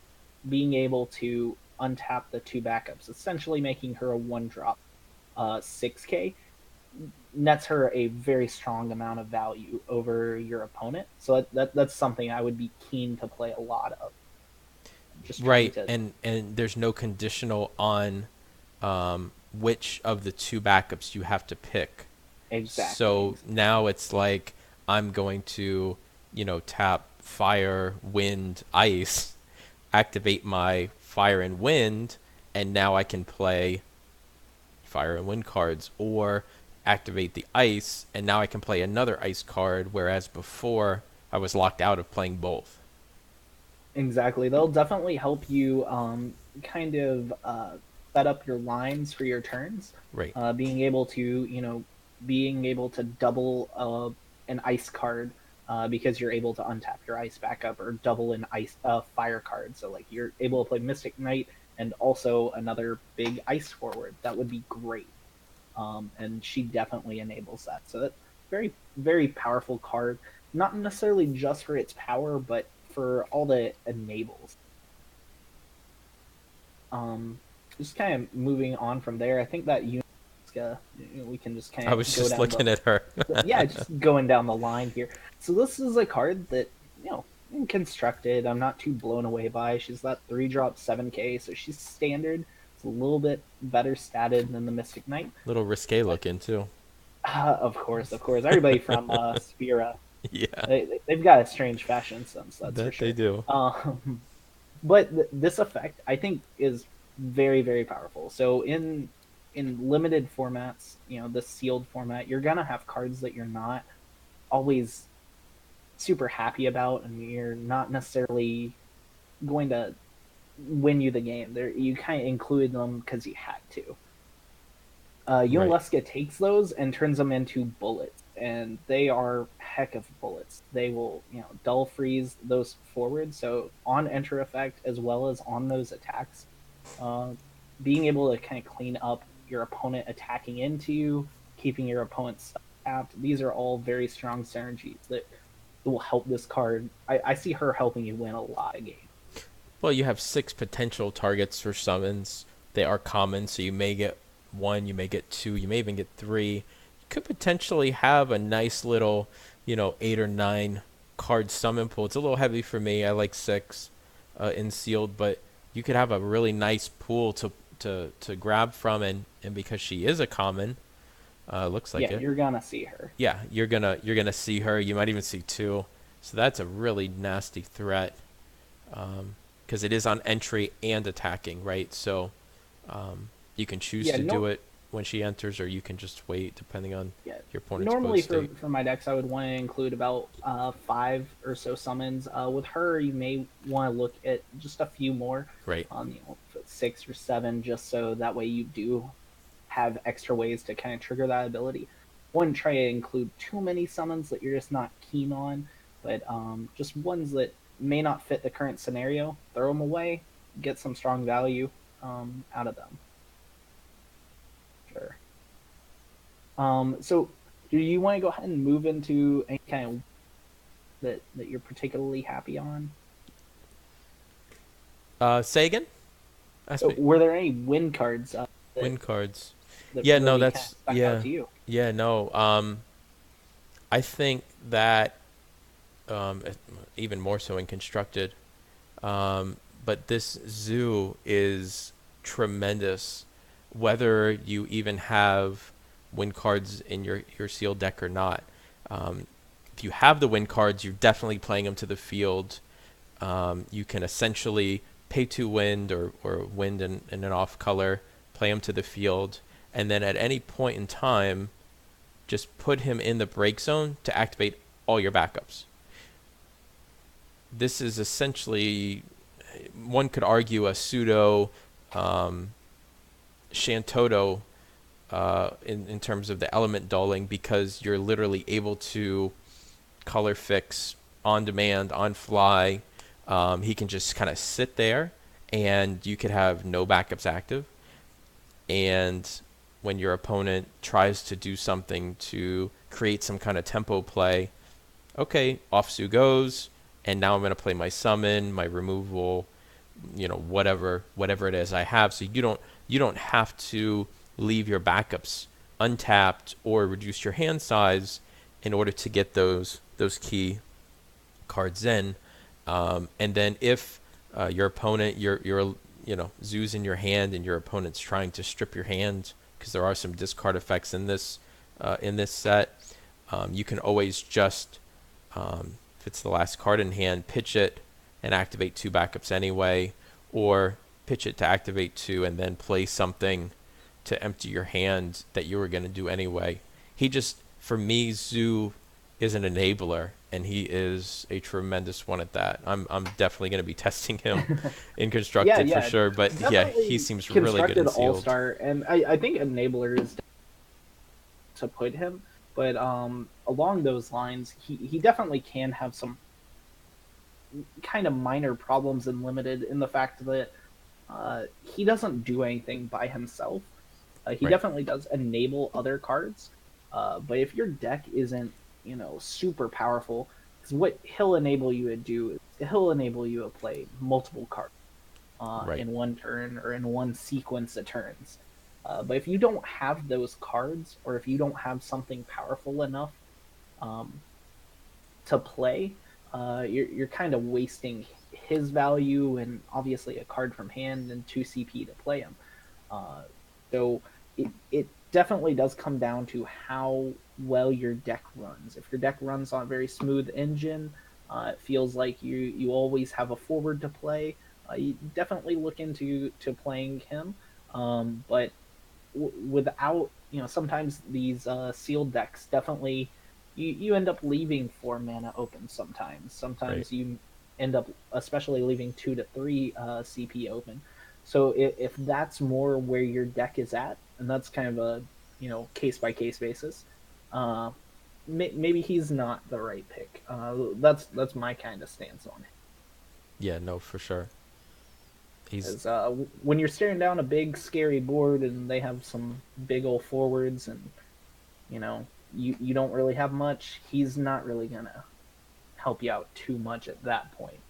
Speaker 2: being able to untap the 2 backups, essentially making her a 1 drop 6K, nets her a very strong amount of value over your opponent. So that's something I would be keen to play a lot of. Just trying
Speaker 1: Right.
Speaker 2: to
Speaker 1: And there's no conditional on which of the 2 backups you have to pick.
Speaker 2: exactly.
Speaker 1: So now it's like I'm going to, tap fire, wind, ice, activate my fire and wind, and now I can play fire and wind cards, or activate the ice, and now I can play another ice card, whereas before I was locked out of playing both.
Speaker 2: Exactly. They'll definitely help you kind of set up your lines for your turns.
Speaker 1: Right.
Speaker 2: Being able to double an ice card because you're able to untap your ice backup, or double an ice fire card. So like you're able to play Mystic Knight and also another big ice forward. That would be great. And she definitely enables that. So that's very very powerful card. Not necessarily just for its power, but for all that it enables. Um, just kind of moving on from there, I think that we can just
Speaker 1: I
Speaker 2: kind
Speaker 1: was
Speaker 2: of go
Speaker 1: just
Speaker 2: down
Speaker 1: looking at her.
Speaker 2: yeah, just going down the line here. So this is a card that constructed, I'm not too blown away by. She's that 3 drop 7K, so she's standard. It's a little bit better statted than the Mystic Knight.
Speaker 1: Little risque looking too.
Speaker 2: Of course. Everybody from Sphera,
Speaker 1: Yeah,
Speaker 2: they've got a strange fashion sense, that's for
Speaker 1: that they
Speaker 2: sure.
Speaker 1: do.
Speaker 2: But this effect, I think, is very, very powerful. So in limited formats, the sealed format, you're gonna have cards that you're not always super happy about, and you're not necessarily going to win you the game. There, you kind of included them because you had to.
Speaker 1: Right.
Speaker 2: Yunleska takes those and turns them into bullets, and they are heck of bullets. They will, dull freeze those forward. So on enter effect as well as on those attacks, uh, being able to kind of clean up your opponent attacking into you, keeping your opponent tapped. These are all very strong synergies that will help this card. I see her helping you win a lot of games.
Speaker 1: Well, you have 6 potential targets for summons. They are common, so you may get 1, you may get 2, you may even get 3. You could potentially have a nice little, 8 or 9 card summon pool. It's a little heavy for me. I like 6 in sealed, but you could have a really nice pool to grab from, and because she is a common, looks like
Speaker 2: Yeah,
Speaker 1: it.
Speaker 2: you're gonna see her.
Speaker 1: Yeah, you're gonna see her. You might even see 2. So that's a really nasty threat. Because it is on entry and attacking, right? So you can choose
Speaker 2: Yeah,
Speaker 1: to do
Speaker 2: no,
Speaker 1: it when she enters, or you can just wait, depending on
Speaker 2: yeah.
Speaker 1: your opponent's
Speaker 2: Normally
Speaker 1: both
Speaker 2: for
Speaker 1: state.
Speaker 2: my decks, I would want to include about 5 or so summons. With her, you may want to look at just a few more,
Speaker 1: Right.
Speaker 2: 6 or 7, just so that way you do have extra ways to kind of trigger that ability. Wouldn't try to include too many summons that you're just not keen on, but just ones that may not fit the current scenario. Throw them away, get some strong value out of them. Sure. So do you want to go ahead and move into any kind of that you're particularly happy on?
Speaker 1: Say again? Ask me.
Speaker 2: Were there any win cards that
Speaker 1: Win cards.
Speaker 2: that
Speaker 1: Yeah, no,
Speaker 2: really kind of
Speaker 1: that's
Speaker 2: stuck out
Speaker 1: yeah,
Speaker 2: to you?
Speaker 1: yeah, no. I think that um, even more so in constructed. But this zoo is tremendous, whether you even have win cards in your sealed deck or not. Um, if you have the win cards, you're definitely playing them to the field. You can essentially pay 2 wind or wind in an off color, play him to the field, and then at any point in time, just put him in the break zone to activate all your backups. This is essentially, one could argue, a pseudo um, Shantoto in terms of the element dulling, because you're literally able to color fix on demand, on fly. He can just kind of sit there, and you could have no backups active. And when your opponent tries to do something to create some kind of tempo play, okay, off Sue goes, and now I'm going to play my summon, my removal, whatever it is I have. So you don't have to leave your backups untapped or reduce your hand size in order to get those key cards in. And then if your opponent, your Zoo's in your hand, and your opponent's trying to strip your hand, because there are some discard effects in this set, you can always just, if it's the last card in hand, pitch it and activate 2 backups anyway, or pitch it to activate 2 and then play something to empty your hand that you were going to do anyway. For me, Zoo is an enabler, and he is a tremendous one at that. I'm definitely going to be testing him in
Speaker 2: Yeah,
Speaker 1: constructed for
Speaker 2: yeah,
Speaker 1: sure, but yeah, he
Speaker 2: definitely
Speaker 1: seems really good
Speaker 2: constructed
Speaker 1: in
Speaker 2: all
Speaker 1: sealed.
Speaker 2: star, and I think enabler is to put him, but along those lines, he definitely can have some kind of minor problems in limited, in the fact that he doesn't do anything by himself. He
Speaker 1: Right,
Speaker 2: definitely does enable other cards, but if your deck isn't, super powerful, because what he'll enable you to do is he'll enable you to play multiple cards
Speaker 1: right,
Speaker 2: in one turn or in one sequence of turns. But if you don't have those cards, or if you don't have something powerful enough um, to play, you're kind of wasting his value, and obviously a card from hand and 2 CP to play him. Uh, so it definitely does come down to how well your deck runs. If your deck runs on a very smooth engine, it feels like you always have a forward to play. You definitely look into to playing him, but without sometimes these sealed decks definitely you end up leaving 4 mana open sometimes.
Speaker 1: Right.
Speaker 2: Sometimes you end up especially leaving 2 to 3 CP open. So if that's more where your deck is at, and that's kind of a case by case basis, uh, maybe he's not the right pick. That's my kind of stance on it.
Speaker 1: Yeah, no, for sure. He's
Speaker 2: Because when you're staring down a big scary board and they have some big old forwards and you don't really have much, he's not really gonna help you out too much at that point.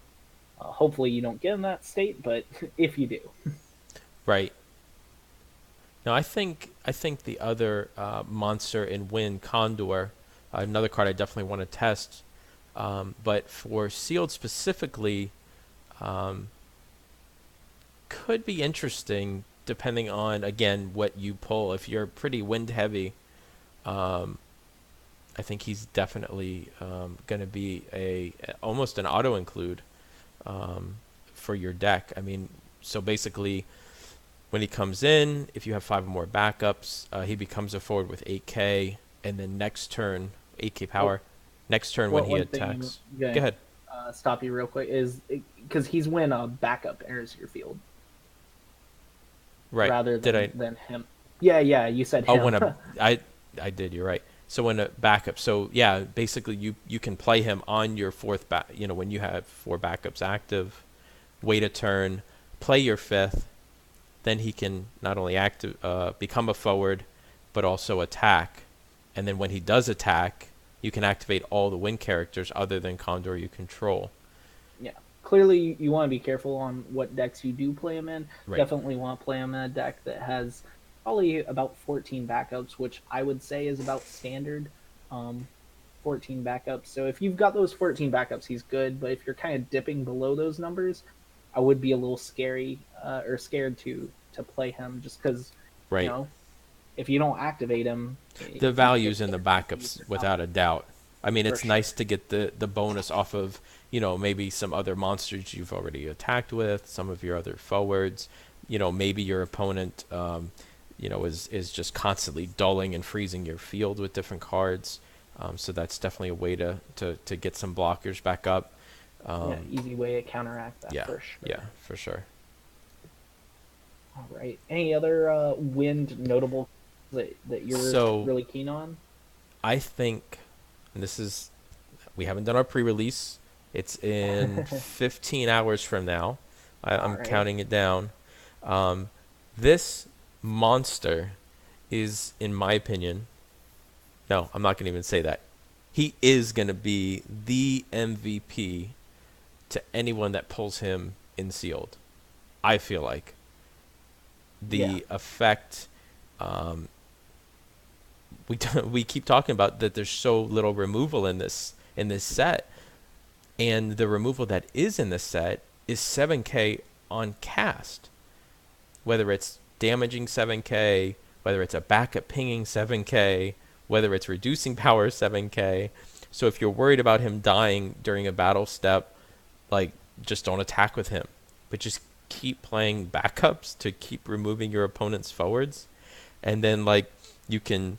Speaker 2: Hopefully you don't get in that state, but if you do,
Speaker 1: right. Now I think the other monster in Win Condor, another card I definitely want to test. But for sealed specifically, um, could be interesting depending on again what you pull. If you're pretty wind heavy, um, I think he's definitely going to be a almost an auto include um, for your deck. I mean, so basically when he comes in, if you have 5 or more backups, he becomes a forward with 8k, and then next turn 8k
Speaker 2: oh,
Speaker 1: power. Next turn when
Speaker 2: what
Speaker 1: he
Speaker 2: one thing I'm
Speaker 1: attacks, go
Speaker 2: gonna
Speaker 1: ahead.
Speaker 2: stop you real quick is because he's when a backup enters your field
Speaker 1: Right?
Speaker 2: rather
Speaker 1: Did I?
Speaker 2: than him. Yeah, you said
Speaker 1: Oh,
Speaker 2: him.
Speaker 1: when a I did. You're right. So when a backup, so yeah, basically you can play him on your fourth back. You know, when you have 4 backups active, wait a turn, play your fifth, then he can not only become a forward, but also attack. And then when he does attack, you can activate all the win characters other than Condor you control.
Speaker 2: Yeah, clearly you want to be careful on what decks you do play him in.
Speaker 1: Right.
Speaker 2: Definitely want to play him in a deck that has probably about 14 backups, which I would say is about standard. Um, 14 backups. So if you've got those 14 backups, he's good. But if you're kind of dipping below those numbers, I would be a little scary or scared to play him just because you
Speaker 1: Right.
Speaker 2: know if you don't activate him,
Speaker 1: The
Speaker 2: he could
Speaker 1: values in the
Speaker 2: get confused
Speaker 1: backups
Speaker 2: or
Speaker 1: without
Speaker 2: something
Speaker 1: a doubt. I mean,
Speaker 2: for
Speaker 1: it's
Speaker 2: sure.
Speaker 1: nice to get the bonus off of, maybe some other monsters you've already attacked with, some of your other forwards. Maybe your opponent, is just constantly dulling and freezing your field with different cards. So that's definitely a way to get some blockers back up.
Speaker 2: Yeah,
Speaker 1: Um,
Speaker 2: easy way to counteract that
Speaker 1: yeah,
Speaker 2: for
Speaker 1: yeah,
Speaker 2: sure.
Speaker 1: for sure.
Speaker 2: All right. Any other wind notable that you're
Speaker 1: So
Speaker 2: really keen on?
Speaker 1: I think, and we haven't done our pre-release. It's in 15 hours from now.
Speaker 2: All
Speaker 1: I'm
Speaker 2: right.
Speaker 1: counting it down. Um, this monster is, in my opinion, no, I'm not going to even say that. He is going to be the MVP to anyone that pulls him in sealed. I feel like
Speaker 2: Yeah.
Speaker 1: the effect. Um, we keep talking about that. There's so little removal in this set, and the removal that is in the set is 7k on cast. Whether it's damaging 7k, whether it's a backup pinging 7k, whether it's reducing power 7k. So if you're worried about him dying during a battle step, like, just don't attack with him, but just keep playing backups to keep removing your opponent's forwards, and then like you can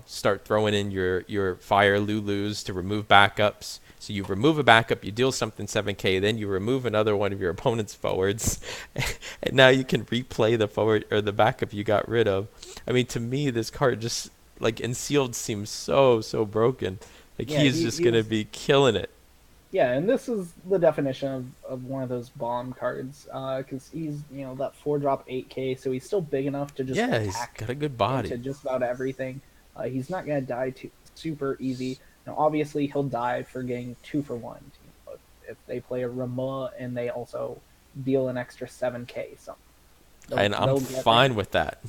Speaker 1: start throwing in your fire Lulus to remove backups. So you remove a backup, you deal something 7k, then you remove another one of your opponent's forwards, and now you can replay the forward or the backup you got rid of. I mean, to me, this card just like in sealed seems so broken. Like
Speaker 2: Yeah,
Speaker 1: he is just gonna
Speaker 2: he's
Speaker 1: be killing it.
Speaker 2: yeah, and this is the definition of one of those bomb cards. Because he's that 4 drop 8K, so he's still big enough to just
Speaker 1: Yeah, he's
Speaker 2: attack
Speaker 1: got a good
Speaker 2: into
Speaker 1: body.
Speaker 2: just about everything. He's not gonna die too super easy. Now, obviously, he'll die for getting 2 for 1. If they play a Rama and they also deal an extra 7K, so
Speaker 1: And I'm
Speaker 2: they'll get that.
Speaker 1: fine with that.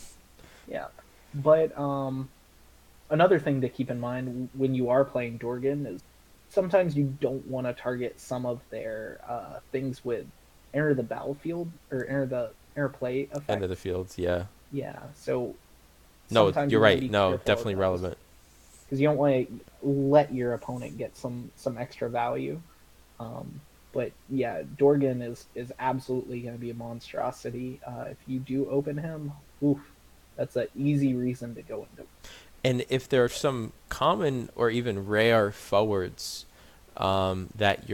Speaker 2: Yeah, but another thing to keep in mind when you are playing Dorgan is sometimes you don't want to target some of their things with enter the battlefield or enter the enter play
Speaker 1: End of
Speaker 2: effect.
Speaker 1: the fields, yeah.
Speaker 2: Yeah, so
Speaker 1: No,
Speaker 2: sometimes
Speaker 1: you're
Speaker 2: you want to
Speaker 1: right.
Speaker 2: be
Speaker 1: No,
Speaker 2: careful of
Speaker 1: definitely
Speaker 2: those
Speaker 1: relevant.
Speaker 2: because you don't want to let your opponent get some extra value. But yeah, Dorgan is absolutely going to be a monstrosity. If you do open him, oof, that's an easy reason to go into.
Speaker 1: And if there are some common or even rare forwards that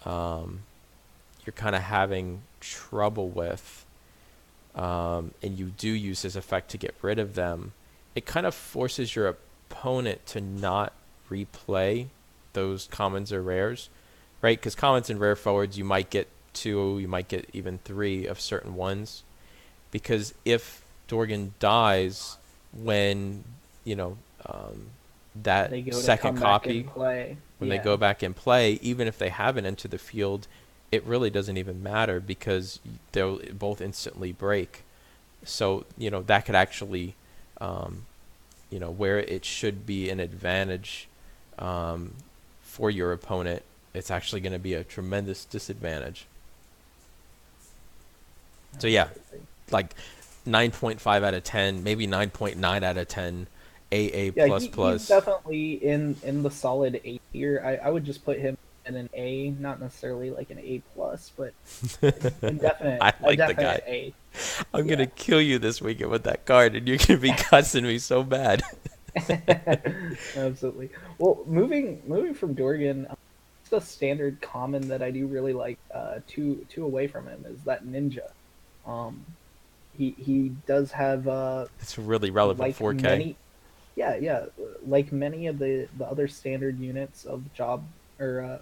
Speaker 1: um, you're kind of having trouble with, and you do use this effect to get rid of them, it kind of forces your opponent to not replay those commons or rares, right? Because commons and rare forwards, you might get two, you might get even three of certain ones. Because if Dorgan dies when, you know, that
Speaker 2: They go to
Speaker 1: second
Speaker 2: come back and
Speaker 1: copy,
Speaker 2: play.
Speaker 1: when they go
Speaker 2: Yeah,
Speaker 1: back and play, even if they haven't entered the field, it really doesn't even matter because they'll both instantly break. So, that could actually, um, where it should be an advantage um, for your opponent, it's actually going to be a tremendous disadvantage. So, yeah,
Speaker 2: absolutely.
Speaker 1: like 9.5 out of 10, maybe 9.9 out of 10, AA
Speaker 2: Yeah,
Speaker 1: plus
Speaker 2: he's
Speaker 1: plus.
Speaker 2: definitely in the solid A tier. I would just put him in an A, not necessarily like an A plus, but
Speaker 1: I
Speaker 2: a
Speaker 1: like the guy.
Speaker 2: definite A.
Speaker 1: I'm gonna
Speaker 2: Yeah.
Speaker 1: kill you this weekend with that card, and you're gonna be cussing me so bad.
Speaker 2: Absolutely. Well, moving from Dorgan, it's a standard common that I do really like. Two away from him is that ninja. Um, he does have
Speaker 1: It's really relevant.
Speaker 2: like
Speaker 1: 4K.
Speaker 2: many, yeah, like many of the other standard units of job or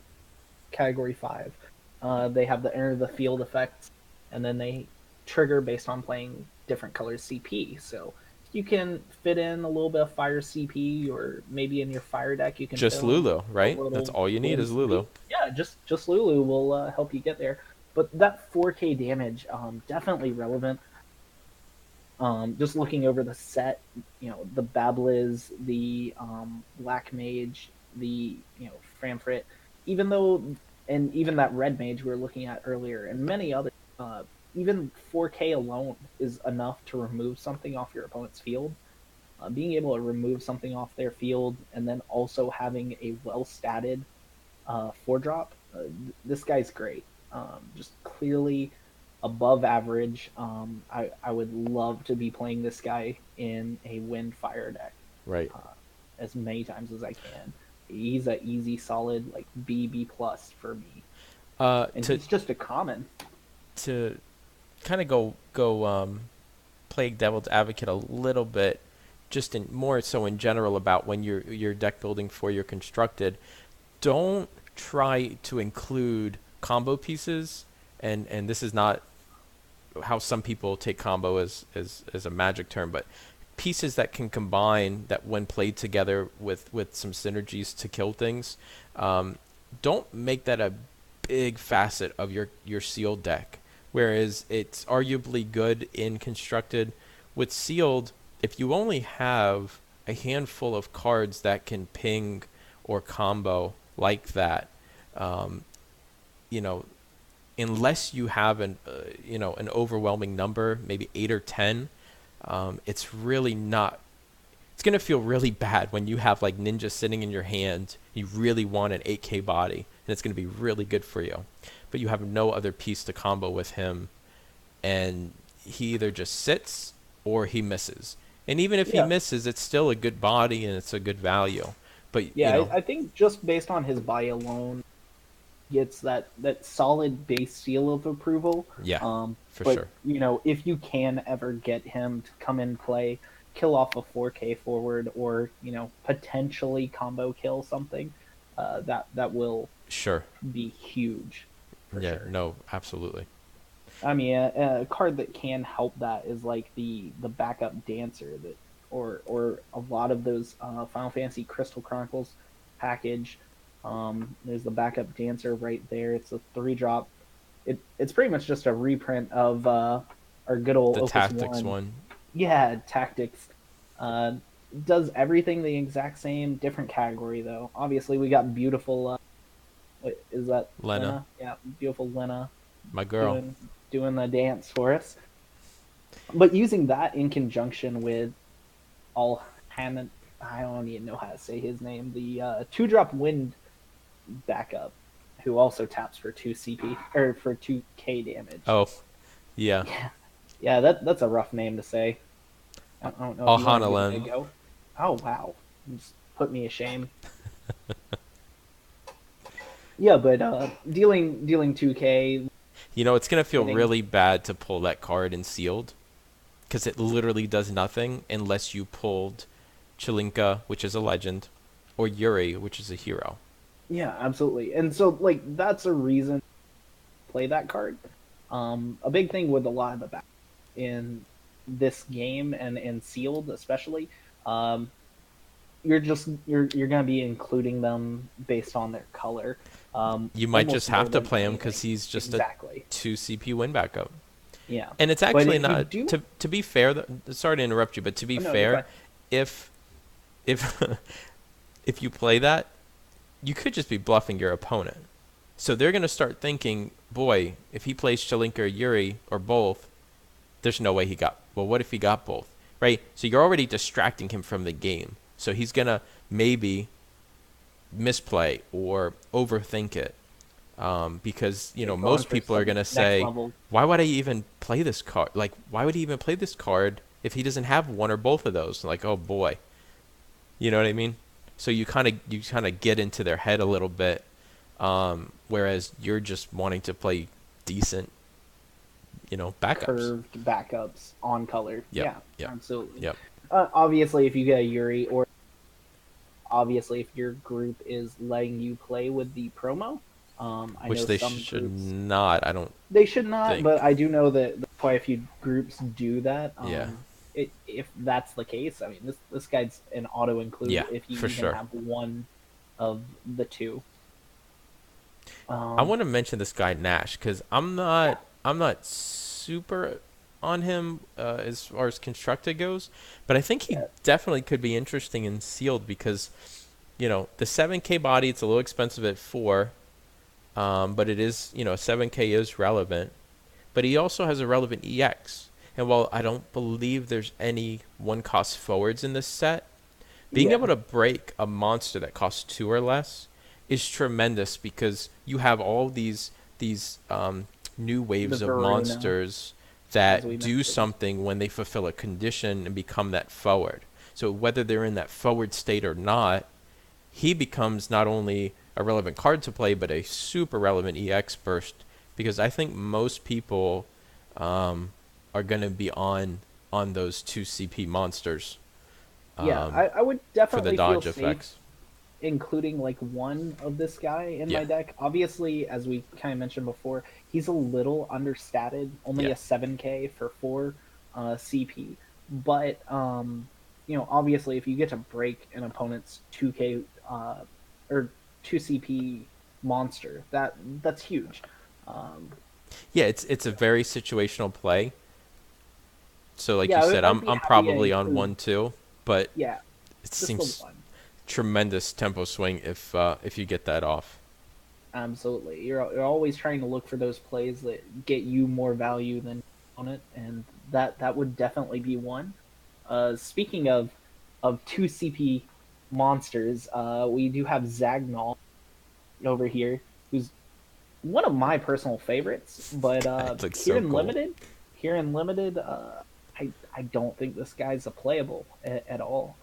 Speaker 2: category five. They have the enter the field effects, and then they trigger based on playing different colors CP. So you can fit in a little bit of fire CP, or maybe in your fire deck you can
Speaker 1: Just
Speaker 2: fill in
Speaker 1: Lulu,
Speaker 2: a
Speaker 1: right? That's
Speaker 2: little
Speaker 1: all you need
Speaker 2: wind
Speaker 1: is Lulu.
Speaker 2: CP. Yeah, just Lulu will help you get there. But that 4K damage, definitely relevant. Just looking over the set, the Babliz, the Black Mage, the Framfrit, even though, and even that Red Mage we were looking at earlier, and many others, even 4K alone is enough to remove something off your opponent's field. Being able to remove something off their field and then also having a well statted 4 drop, this guy's great. Just clearly above average. I would love to be playing this guy in a wind fire deck
Speaker 1: Right.
Speaker 2: uh, as many times as I can. He's a easy, solid like B plus for me, and
Speaker 1: To
Speaker 2: he's just a common.
Speaker 1: to kind of go play devil's advocate a little bit, just in more so in general about when you're deck building for your constructed. Don't try to include combo pieces, and this is not how some people take combo as a magic term, but pieces that can combine that when played together with some synergies to kill things. Um, don't make that a big facet of your sealed deck. Whereas it's arguably good in constructed. With sealed, if you only have a handful of cards that can ping or combo like that, um, you know, unless you have an overwhelming number, maybe 8 or 10, it's really not. It's gonna feel really bad when you have like Ninja sitting in your hand. You really want an 8K body, and it's gonna be really good for you, but you have no other piece to combo with him, and he either just sits or he misses. And even if he
Speaker 2: Yeah,
Speaker 1: misses, it's still a good body and it's a good value. But
Speaker 2: yeah. I think just based on his buy alone, gets that solid base seal of approval.
Speaker 1: yeah,
Speaker 2: Um,
Speaker 1: for
Speaker 2: but
Speaker 1: sure.
Speaker 2: if you can ever get him to come in play, kill off a 4K forward, or potentially combo kill something, that will
Speaker 1: Sure.
Speaker 2: be huge for
Speaker 1: Yeah.
Speaker 2: sure.
Speaker 1: No. Absolutely.
Speaker 2: I mean, a card that can help that is like the backup dancer that, or a lot of those Final Fantasy Crystal Chronicles package. There's the backup dancer right there. It's a 3 drop. It's pretty much just a reprint of our good old
Speaker 1: The
Speaker 2: Opus
Speaker 1: tactics
Speaker 2: One.
Speaker 1: one.
Speaker 2: Yeah, tactics. Uh, does everything the exact same, different category though. Obviously, we got beautiful. Wait, is that
Speaker 1: Lena,
Speaker 2: Lena? Yeah, beautiful Lena
Speaker 1: my girl.
Speaker 2: doing doing the dance for us. But using that in conjunction with all Hammond, I don't even know how to say his name, the 2-drop wind backup, who also taps for 2 CP or for 2k damage.
Speaker 1: Oh, yeah.
Speaker 2: Yeah, yeah, that's a rough name to say. I don't know if you want to give it a
Speaker 1: Alhanalem.
Speaker 2: go. Oh wow, just put me to shame. Yeah, but dealing 2k,
Speaker 1: You know, it's gonna feel
Speaker 2: hitting.
Speaker 1: really bad to pull that card in sealed, because it literally does nothing unless you pulled Chilinka, which is a legend, or Yuri, which is a hero.
Speaker 2: Yeah, absolutely. And so like that's a reason to play that card. A big thing with a lot of the back in this game and in sealed especially, um, you're gonna be including them based on their color,
Speaker 1: You might
Speaker 2: almost
Speaker 1: just
Speaker 2: more
Speaker 1: have to
Speaker 2: than
Speaker 1: play him
Speaker 2: anything.
Speaker 1: because he's just a
Speaker 2: Exactly.
Speaker 1: 2 CP win backup.
Speaker 2: Yeah.
Speaker 1: And it's
Speaker 2: But
Speaker 1: actually
Speaker 2: if you
Speaker 1: not
Speaker 2: do,
Speaker 1: to be fair. Sorry to interrupt you, but to be
Speaker 2: oh no, you're
Speaker 1: fair,
Speaker 2: fine.
Speaker 1: if if if you play that, you could just be bluffing your opponent. So they're gonna start thinking, boy, if he plays Shalinka or Yuri or both, there's no way he got. Well, what if he got both? Right? So you're already distracting him from the game. So he's gonna maybe misplay or overthink it, because
Speaker 2: You're going
Speaker 1: most
Speaker 2: for
Speaker 1: people are
Speaker 2: some
Speaker 1: gonna
Speaker 2: next
Speaker 1: say,
Speaker 2: level.
Speaker 1: why would I even play this card? Like, why would he even play this card if he doesn't have one or both of those? Like, oh boy, you know what I mean? So you kind of get into their head a little bit, whereas you're just wanting to play decent, backups.
Speaker 2: Curved backups on color.
Speaker 1: Yep,
Speaker 2: Yeah,
Speaker 1: yep,
Speaker 2: absolutely.
Speaker 1: yep.
Speaker 2: Obviously, if you get a Yuri, or obviously if your group is letting you play with the promo, I
Speaker 1: Which
Speaker 2: know
Speaker 1: they
Speaker 2: some
Speaker 1: should
Speaker 2: groups
Speaker 1: not. I don't
Speaker 2: they should not, but
Speaker 1: think.
Speaker 2: I do know that quite a few groups do that.
Speaker 1: Yeah,
Speaker 2: If that's the case, I mean this guide's an auto include
Speaker 1: yeah,
Speaker 2: if you
Speaker 1: for
Speaker 2: even
Speaker 1: sure.
Speaker 2: have one of the two.
Speaker 1: I
Speaker 2: Um,
Speaker 1: want to mention this guy Nash because I'm
Speaker 2: yeah,
Speaker 1: not I'm not super on him as far as constructed goes, but I think he
Speaker 2: yeah,
Speaker 1: definitely could be interesting in sealed because the 7K body, it's a little expensive at 4, but it is 7K is relevant, but he also has a relevant EX. And while I don't believe there's any one cost forwards in this set, being able
Speaker 2: yeah.
Speaker 1: to break a monster that costs 2 or less is tremendous because you have all these new
Speaker 2: The
Speaker 1: waves of
Speaker 2: Verona,
Speaker 1: monsters
Speaker 2: as we
Speaker 1: that do
Speaker 2: mentioned.
Speaker 1: something when they fulfill a condition and become that forward. So whether they're in that forward state or not, he becomes not only a relevant card to play but a super relevant EX burst because I think most people um, are going to be on those 2 CP monsters
Speaker 2: Yeah,
Speaker 1: um,
Speaker 2: I would
Speaker 1: for the
Speaker 2: definitely feel
Speaker 1: dodge
Speaker 2: safe
Speaker 1: effects.
Speaker 2: including like one of this guy in
Speaker 1: Yeah,
Speaker 2: my deck. Obviously, as we kind of mentioned before, he's a little understated, only
Speaker 1: yeah.
Speaker 2: a 7k for 4 CP. But obviously if you get to break an opponent's 2k or 2 CP monster, that's huge. Um,
Speaker 1: Yeah, it's a very situational play. So like you
Speaker 2: yeah,
Speaker 1: said,
Speaker 2: I'd
Speaker 1: I'm
Speaker 2: be
Speaker 1: I'm
Speaker 2: happy to
Speaker 1: probably on
Speaker 2: include,
Speaker 1: 1-2, but
Speaker 2: yeah,
Speaker 1: it
Speaker 2: just the
Speaker 1: seems
Speaker 2: one.
Speaker 1: tremendous tempo swing if you get that off.
Speaker 2: Absolutely. You're always trying to look for those plays that get you more value than on it, and that would definitely be one. Speaking of 2 CP monsters, we do have Zagnol over here, who's one of my personal favorites, but
Speaker 1: It's like so cool.
Speaker 2: here in limited, I don't think this guy's a playable at all.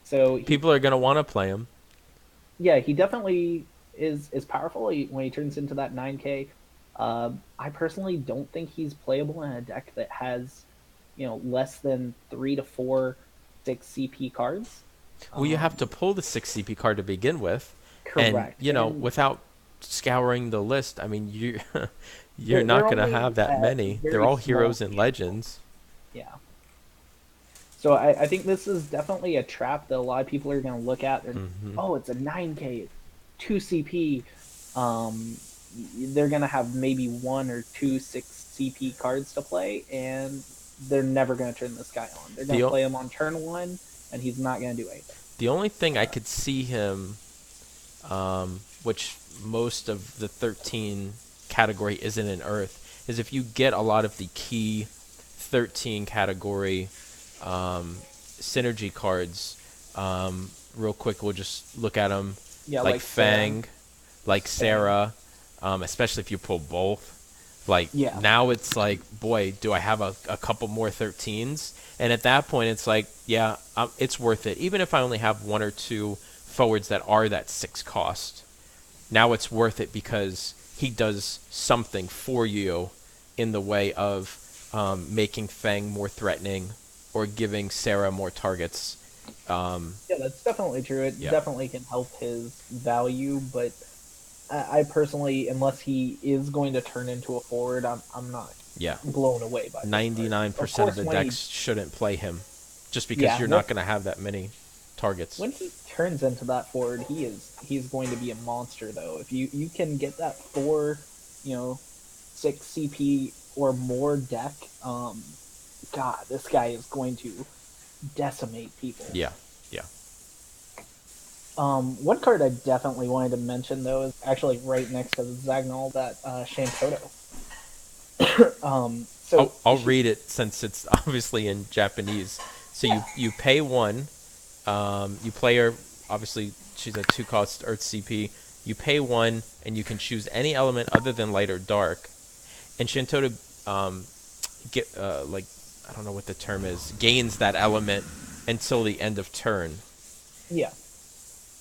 Speaker 2: So he
Speaker 1: People are gonna want to play him.
Speaker 2: yeah, he definitely is powerful when he turns into that 9K. I personally don't think he's playable in a deck that has, less than 3 to 4 6 CP cards.
Speaker 1: Well, you have
Speaker 2: Um,
Speaker 1: to pull the 6 CP card to begin with, and
Speaker 2: Correct, and
Speaker 1: without scouring the list, I mean you you're
Speaker 2: they're
Speaker 1: not gonna
Speaker 2: only
Speaker 1: have that
Speaker 2: at
Speaker 1: many. They're
Speaker 2: very
Speaker 1: all
Speaker 2: small
Speaker 1: heroes and
Speaker 2: handful.
Speaker 1: legends.
Speaker 2: Yeah. So I think this is definitely a trap that a lot of people are going to look at and,
Speaker 1: Hmm.
Speaker 2: oh, it's a 9K, 2 CP. Um, they're going to have maybe 1 or 2 6 CP cards to play, and they're never going to turn this guy on. They're going
Speaker 1: The
Speaker 2: to
Speaker 1: o-
Speaker 2: play him on turn 1, and he's not going to do anything.
Speaker 1: the only thing I
Speaker 2: Uh,
Speaker 1: could see him, which most of the 13 category isn't in Earth, is if you get a lot of the key 13 category synergy cards. Real quick, we'll just look at them.
Speaker 2: Yeah,
Speaker 1: Like
Speaker 2: like Sarah.
Speaker 1: Fang, like
Speaker 2: Fang.
Speaker 1: Sarah, especially if you pull both. Like
Speaker 2: Yeah.
Speaker 1: now it's like, boy, do I have a couple more 13s? And at that point, it's like, yeah, it's worth it. Even if I only have one or two forwards that are that 6 cost, now it's worth it because he does something for you in the way of making Fang more threatening or giving Sarah more targets.
Speaker 2: Yeah, that's definitely true. It
Speaker 1: Yeah,
Speaker 2: definitely can help his value, but I personally, unless he is going to turn into a forward, I'm not
Speaker 1: yeah.
Speaker 2: blown away by this card. Of
Speaker 1: 99% of
Speaker 2: course,
Speaker 1: the
Speaker 2: when he,
Speaker 1: decks shouldn't play him just because
Speaker 2: yeah,
Speaker 1: you're not going to have that many targets.
Speaker 2: when he turns into that forward, he's going to be a monster though. If you can get that 4, you know, 6 CP or more deck, God, this guy is going to decimate people.
Speaker 1: Yeah, yeah.
Speaker 2: One card I definitely wanted to mention though is actually right next to the Zagnol, that Shantoto. So
Speaker 1: I'll
Speaker 2: she,
Speaker 1: read it since it's obviously in Japanese. So
Speaker 2: yeah,
Speaker 1: you pay 1. You play her. Obviously, she's a 2 cost Earth CP. You pay 1, and you can choose any element other than light or dark. And Shintoto, get like, I don't know what the term is, gains that element until the end of turn.
Speaker 2: yeah,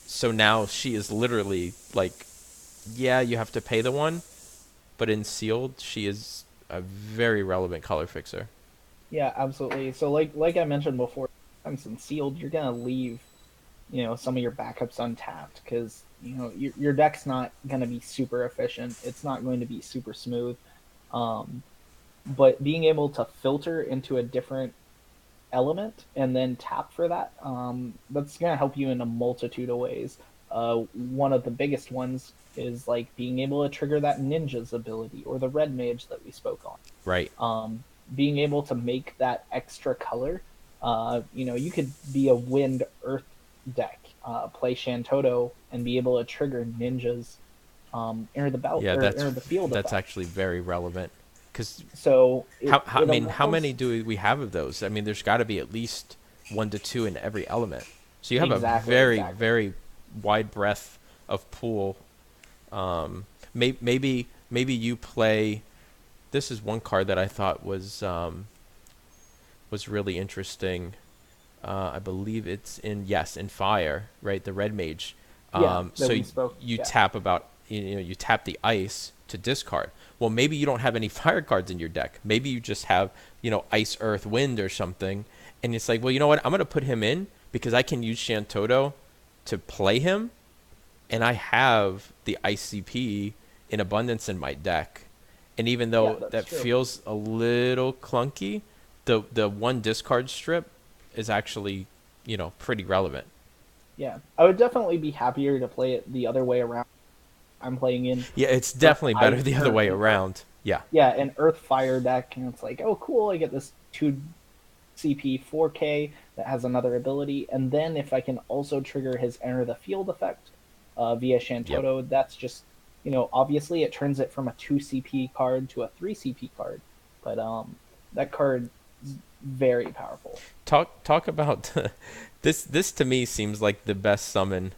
Speaker 1: So now she is literally like, yeah, you have to pay the 1, but in sealed, she is a very relevant color fixer.
Speaker 2: yeah, absolutely. So like I mentioned before, sometimes in sealed, you're gonna leave, some of your backups untapped because your deck's not going to be super efficient. It's not going to be super smooth. um, but being able to filter into a different element and then tap for that, that's going to help you in a multitude of ways. One of the biggest ones is like being able to trigger that ninja's ability or the red mage that we spoke on.
Speaker 1: Right.
Speaker 2: Being able to make that extra color. You could be a wind earth deck, play Shantoto, and be able to trigger ninjas, enter the belt
Speaker 1: Yeah,
Speaker 2: or enter the field
Speaker 1: that's
Speaker 2: effect.
Speaker 1: actually very relevant. Because
Speaker 2: So
Speaker 1: I
Speaker 2: it
Speaker 1: mean, how many
Speaker 2: allows
Speaker 1: do we have of those? I mean, there's got to be at least 1 to 2 in every element. So you have a very,
Speaker 2: exactly.
Speaker 1: very wide breadth of pool. Maybe you play. This is one card that I thought was really interesting. I believe it's in fire, right? The red mage.
Speaker 2: Yeah, that
Speaker 1: So
Speaker 2: we spoke.
Speaker 1: you
Speaker 2: Yeah,
Speaker 1: tap about you tap the ice to discard. Well, maybe you don't have any fire cards in your deck. Maybe you just have ice, earth, wind, or something. And it's like, well, you know what? I'm gonna put him in because I can use Shantoto to play him, and I have the ICP in abundance in my deck. And even
Speaker 2: yeah,
Speaker 1: though
Speaker 2: that's
Speaker 1: that
Speaker 2: true.
Speaker 1: feels a little clunky, the one discard strip is actually, pretty relevant.
Speaker 2: Yeah, I would definitely be happier to play it the other way around. I'm playing in
Speaker 1: Yeah, it's
Speaker 2: Earth
Speaker 1: definitely better
Speaker 2: Ice
Speaker 1: the other
Speaker 2: or
Speaker 1: way
Speaker 2: an Earth,
Speaker 1: around. Yeah.
Speaker 2: yeah, an Earth Fire deck, and it's like, oh, cool, I get this 2 CP 4K that has another ability, and then if I can also trigger his Enter the Field effect via
Speaker 1: Yep.
Speaker 2: Shantoto, that's just, obviously it turns it from a 2 CP card to a 3 CP card, but that card is very powerful.
Speaker 1: Talk about this. This to me seems like the best summon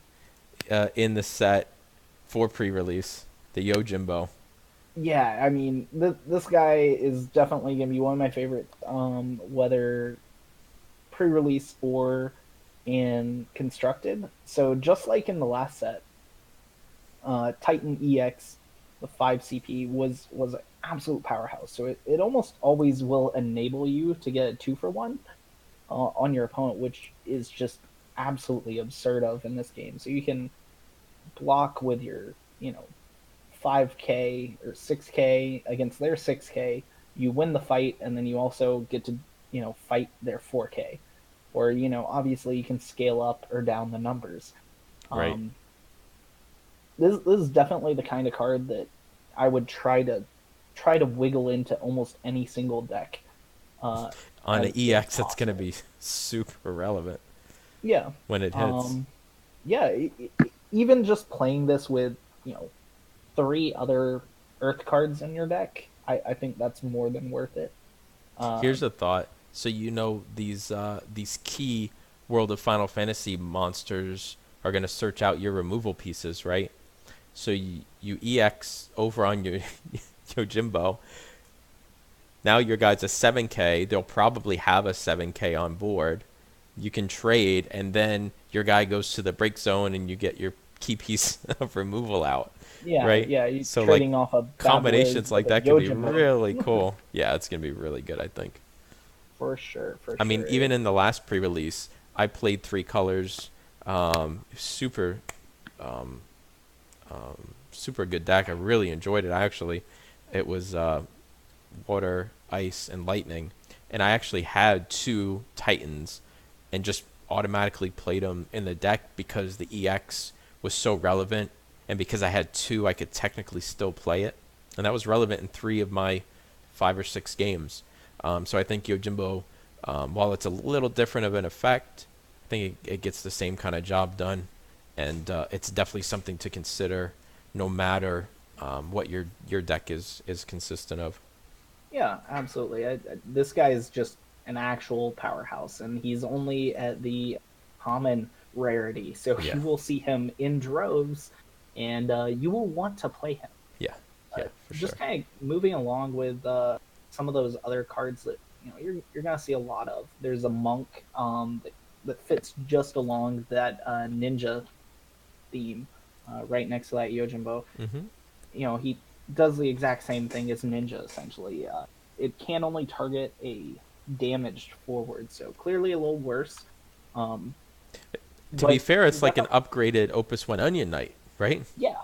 Speaker 1: in the set for pre-release. The Yojimbo.
Speaker 2: Yeah, I mean, this guy is definitely gonna be one of my favorites. Whether pre-release or in constructed. So just like in the last set, Titan EX, the 5 CP was an absolute powerhouse. So it almost always will enable you to get a 2-for-1 on your opponent, which is just absolutely absurd of in this game. So you can block with your 5K or 6K against their 6K. You win the fight, and then you also get to fight their 4K. Or obviously you can scale up or down the numbers.
Speaker 1: Right.
Speaker 2: Um, this is definitely the kind of card that I would try to wiggle into almost any single deck uh,
Speaker 1: On
Speaker 2: as
Speaker 1: an
Speaker 2: if
Speaker 1: EX, it's gonna
Speaker 2: possible.
Speaker 1: be super relevant
Speaker 2: Yeah,
Speaker 1: when it hits.
Speaker 2: um, yeah. Even just playing this with 3 other Earth cards in your deck, I think that's more than worth it.
Speaker 1: Here's a thought. So these key World of Final Fantasy monsters are going to search out your removal pieces, right? So you EX over on your Yojimbo. Now your guy's a 7K. They'll probably have a 7K on board. You can trade, and then your guy goes to the break zone, and you get your key piece of removal out,
Speaker 2: Yeah,
Speaker 1: right?
Speaker 2: yeah, you
Speaker 1: So like
Speaker 2: trading off a Bad Wiz
Speaker 1: combinations
Speaker 2: with
Speaker 1: like
Speaker 2: a
Speaker 1: that could be
Speaker 2: Yojimbo.
Speaker 1: really cool. Yeah, it's gonna be really good, I think.
Speaker 2: For sure, for
Speaker 1: I mean,
Speaker 2: sure.
Speaker 1: even in the last pre-release, I played three colors. Super, um, super good deck. I really enjoyed it. It was water, ice, and lightning, and I actually had two Titans, and just automatically played them in the deck because the EX was so relevant, and because I had two, I could technically still play it, and that was relevant in three of my 5 or 6 games. So I think Yojimbo, while it's a little different of an effect, I think it gets the same kind of job done, and it's definitely something to consider, no matter what your deck is consistent of.
Speaker 2: Yeah, absolutely. This guy is just an actual powerhouse, and he's only at the common rarity, so
Speaker 1: Yeah,
Speaker 2: you will see him in droves, and you will want to play him.
Speaker 1: yeah, yeah, for
Speaker 2: Just
Speaker 1: sure.
Speaker 2: kind of moving along with some of those other cards that you're gonna see a lot of. There's a monk that fits just along that ninja theme, right next to that Yojimbo.
Speaker 1: Hmm.
Speaker 2: He does the exact same thing as ninja essentially. It can only target a damaged forward, so clearly a little worse. Um,
Speaker 1: To be
Speaker 2: but
Speaker 1: fair, it's like an
Speaker 2: definitely,
Speaker 1: upgraded Opus One Onion Knight, right?
Speaker 2: yeah,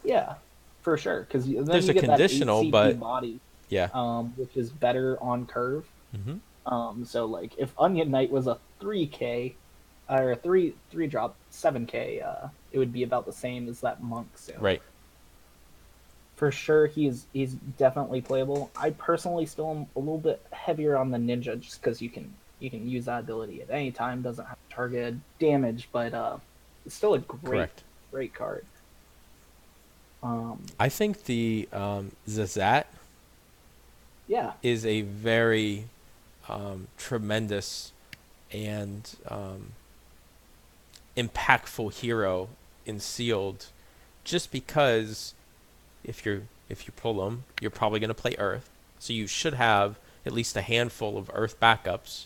Speaker 2: yeah, for sure. Because then
Speaker 1: There's
Speaker 2: you
Speaker 1: a
Speaker 2: get that
Speaker 1: conditional,
Speaker 2: ACP
Speaker 1: but
Speaker 2: body,
Speaker 1: yeah.
Speaker 2: which is better on curve.
Speaker 1: Hmm.
Speaker 2: So like if Onion Knight was a 3K or a three drop 7K, it would be about the same as that monk. So
Speaker 1: Right.
Speaker 2: for sure he's definitely playable. I personally still am a little bit heavier on the ninja just because you can use that ability at any time. Doesn't have target damage, but it's still a
Speaker 1: Correct.
Speaker 2: great card. Um,
Speaker 1: I think the Zazat
Speaker 2: yeah,
Speaker 1: is a very tremendous and impactful hero in sealed, just because if you pull them, you're probably going to play Earth, so you should have at least a handful of Earth backups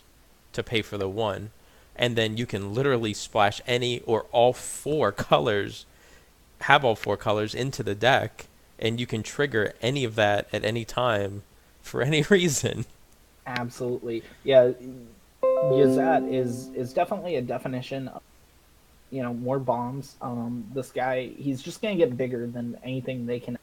Speaker 1: to pay for the one, and then you can literally splash any or all four colors, have all four colors into the deck, and you can trigger any of that at any time for any reason.
Speaker 2: absolutely. Yeah, Yazat is definitely a definition of, more bombs. This guy, he's just gonna get bigger than anything they can.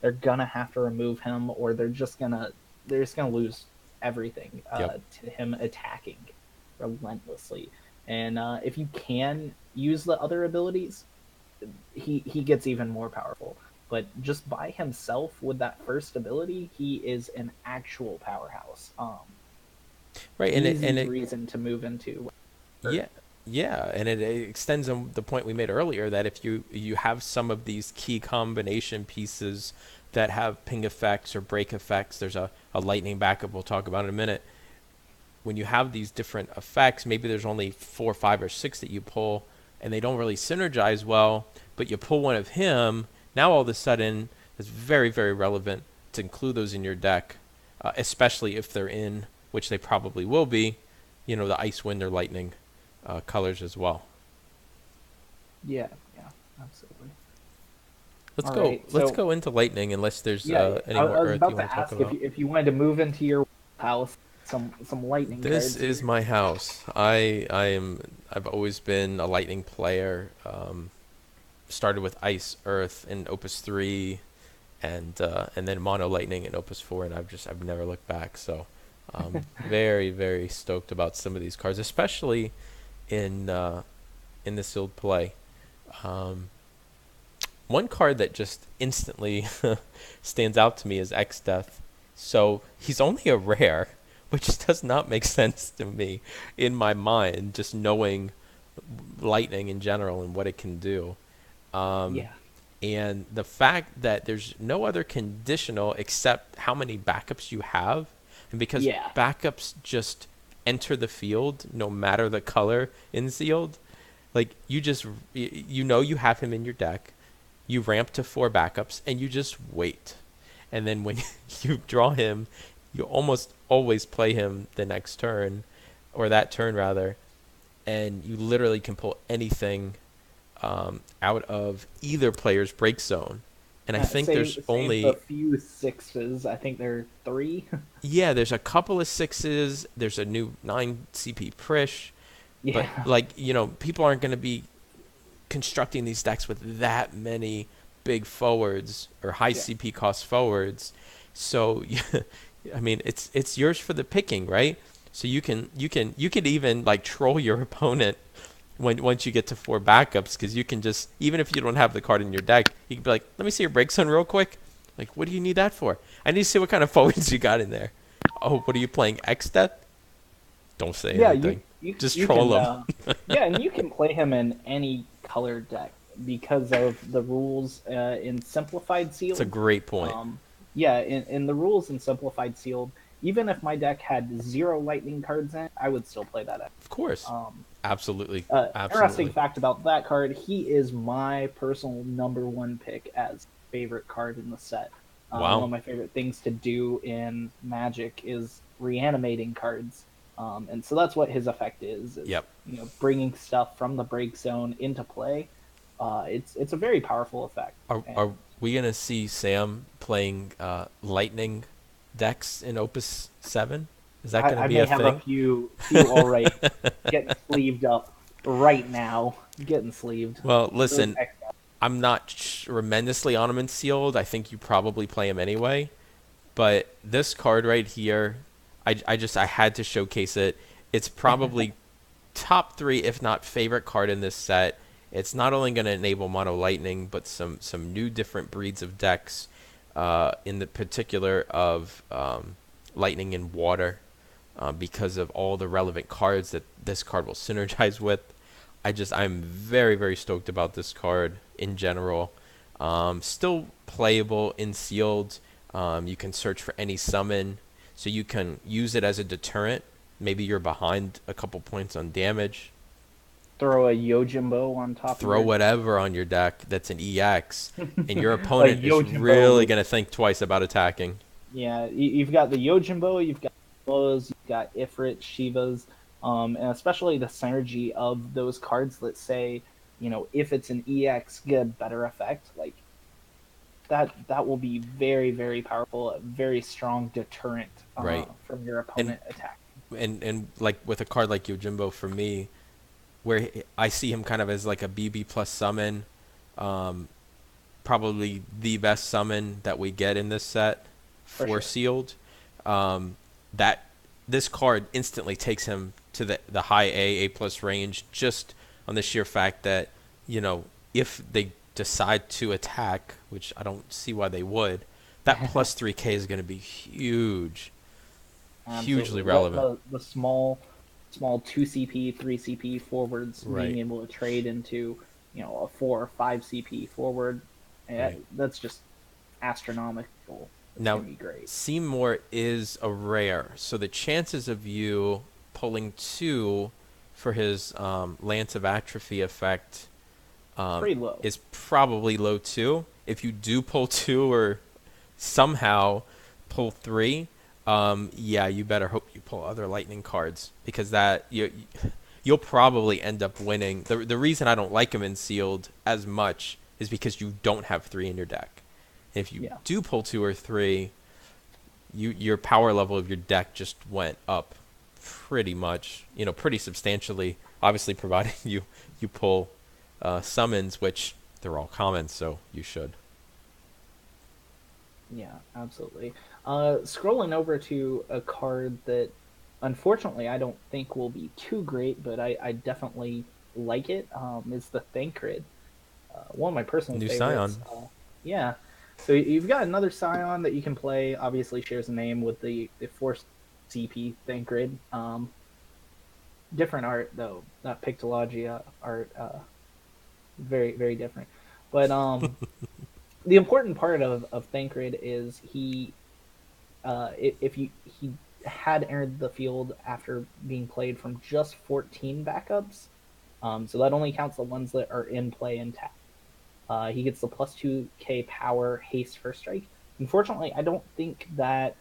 Speaker 2: They're gonna have to remove him, or they're just gonna lose everything
Speaker 1: Yep.
Speaker 2: to him attacking relentlessly. And if you can use the other abilities, he gets even more powerful. But just by himself with that first ability, he is an actual powerhouse.
Speaker 1: Right,
Speaker 2: Easy
Speaker 1: and it
Speaker 2: reason to move into.
Speaker 1: yeah, yeah, and it extends on the point we made earlier that if you have some of these key combination pieces that have ping effects or break effects, there's a lightning backup we'll talk about in a minute. When you have these different effects, maybe there's only 4, 5, or 6 that you pull, and they don't really synergize well. But you pull one of him, now all of a sudden it's very very relevant to include those in your deck, especially if they're in, which they probably will be, the ice, wind, or lightning colors as well.
Speaker 2: Yeah, yeah, absolutely.
Speaker 1: Let's
Speaker 2: All
Speaker 1: go.
Speaker 2: right,
Speaker 1: Let's
Speaker 2: so
Speaker 1: go into lightning, unless there's
Speaker 2: yeah,
Speaker 1: any more
Speaker 2: I was
Speaker 1: earth you
Speaker 2: about
Speaker 1: want
Speaker 2: to
Speaker 1: to talk
Speaker 2: ask if
Speaker 1: about.
Speaker 2: if you wanted to move into your house, some lightning
Speaker 1: This
Speaker 2: cards
Speaker 1: is
Speaker 2: here.
Speaker 1: my house. I've always been a lightning player. Started with ice, earth in Opus 3, and then mono lightning in Opus 4, and I've never looked back. So, very very stoked about some of these cards, especially in in the sealed play. Um, One card that just instantly stands out to me is X Death. So he's only a rare, which does not make sense to me in my mind, just knowing lightning in general and what it can do. Um,
Speaker 2: Yeah,
Speaker 1: and the fact that there's no other conditional except how many backups you have, And because
Speaker 2: Yeah.
Speaker 1: backups just enter the field no matter the color in sealed, like you know you have him in your deck, you ramp to 4 backups, and you just wait. And then when you draw him, you almost always play him the next turn, or that turn rather, and you literally can pull anything out of either player's break zone. And I think
Speaker 2: Save
Speaker 1: there's
Speaker 2: save the
Speaker 1: only,
Speaker 2: few sixes. I think there are three.
Speaker 1: yeah, there's a couple of sixes. There's a new 9 CP Prish, but
Speaker 2: Yeah.
Speaker 1: like people aren't going to be constructing these decks with that many big forwards or high
Speaker 2: Yeah.
Speaker 1: CP cost forwards. So I mean, it's yours for the picking, right? So you can even like troll your opponent when once you get to 4 backups, because you can just, even if you don't have the card in your deck, you can be like, let me see your break zone real quick. Like, what do you need that for? I need to see what kind of forwards you got in there. Oh, what are you playing? X Death? Don't say
Speaker 2: Yeah,
Speaker 1: anything. Just
Speaker 2: you
Speaker 1: troll
Speaker 2: can
Speaker 1: them.
Speaker 2: yeah, and you can play him in any color deck because of the rules in simplified
Speaker 1: It's a
Speaker 2: sealed.
Speaker 1: great point.
Speaker 2: Um, yeah, in the rules in simplified sealed, even if my deck had 0 lightning cards in it, I would still play that deck.
Speaker 1: Of course.
Speaker 2: Um,
Speaker 1: Absolutely.
Speaker 2: Interesting
Speaker 1: Absolutely.
Speaker 2: fact about that card: he is my personal #1 pick as favorite card in the set. One
Speaker 1: Wow.
Speaker 2: of my favorite things to do in Magic is reanimating cards, and so that's what his effect is
Speaker 1: Yep.
Speaker 2: bringing stuff from the break zone into play. It's a very powerful effect, and
Speaker 1: Are we gonna see Sam playing lightning decks in Opus 7? Is that gonna
Speaker 2: I
Speaker 1: be
Speaker 2: may
Speaker 1: a
Speaker 2: have a
Speaker 1: thing?
Speaker 2: few already getting sleeved up right now, getting sleeved.
Speaker 1: Well,
Speaker 2: Those
Speaker 1: listen,
Speaker 2: X
Speaker 1: I'm not tremendously on him in sealed. I think you probably play him anyway. But this card right here, I had to showcase it. It's probably top 3, if not favorite card in this set. It's not only going to enable mono lightning, but some new different breeds of decks, in the particular of lightning and water, because of all the relevant cards that this card will synergize with. I'm very, very stoked about this card in general. Still playable in sealed. You can search for any summon, so you can use it as a deterrent. Maybe you're behind a couple points on damage.
Speaker 2: throw a Yojimbo on top of
Speaker 1: Throw
Speaker 2: your
Speaker 1: whatever on your deck that's an EX, and your
Speaker 2: a
Speaker 1: opponent is
Speaker 2: Yojimbo
Speaker 1: really
Speaker 2: with
Speaker 1: going to think twice about attacking.
Speaker 2: yeah. You've got the Yojimbo, you've got Boas, you've got Ifrit, Shivas, and especially the synergy of those cards that say if it's an EX, get a better effect. Like that will be very very powerful, a very strong deterrent
Speaker 1: Right.
Speaker 2: from your
Speaker 1: And
Speaker 2: opponent attack.
Speaker 1: and like with a card like Yojimbo, for me, where I see him kind of as like a BB plus summon, um, probably the best summon that we get in this set
Speaker 2: For
Speaker 1: for
Speaker 2: sure.
Speaker 1: sealed. That this card instantly takes him to the high A plus range, just on the sheer fact that if they decide to attack, which I don't see why they would, that plus 3K is going to be huge, hugely
Speaker 2: Absolutely.
Speaker 1: relevant.
Speaker 2: The small 2 CP, 3 CP forwards being
Speaker 1: Right.
Speaker 2: able to trade into a 4 or 5 CP forward,
Speaker 1: Right.
Speaker 2: that's just astronomical. It's
Speaker 1: Now,
Speaker 2: gonna be great.
Speaker 1: Seymour is a rare, so the chances of you pulling 2 for his Lance of Atrophy effect
Speaker 2: Pretty low.
Speaker 1: is probably low too. If you do pull 2 or somehow pull 3, yeah, you better hope you pull other lightning cards, because you'll probably end up winning. The reason I don't like him in sealed as much is because you don't have 3 in your deck. If you
Speaker 2: Yeah.
Speaker 1: do pull 2 or 3, your power level of your deck just went up pretty much, pretty substantially. Obviously, providing you pull summons, which they're all common, so you should.
Speaker 2: Yeah, absolutely. Scrolling over to a card that unfortunately I don't think will be too great, but I definitely like it, is the Thancred. One of my personal
Speaker 1: New
Speaker 2: favorites.
Speaker 1: Scion.
Speaker 2: Yeah. So you've got another Scion that you can play. Obviously, shares a name with the Force CP Thancred. Different art though. That Pictologia art, very very different. But the important part of Thancred is if you he had entered the field after being played from just 14 backups. So that only counts the ones that are in play intact. He gets the plus 2k power haste first strike. Unfortunately, I don't think that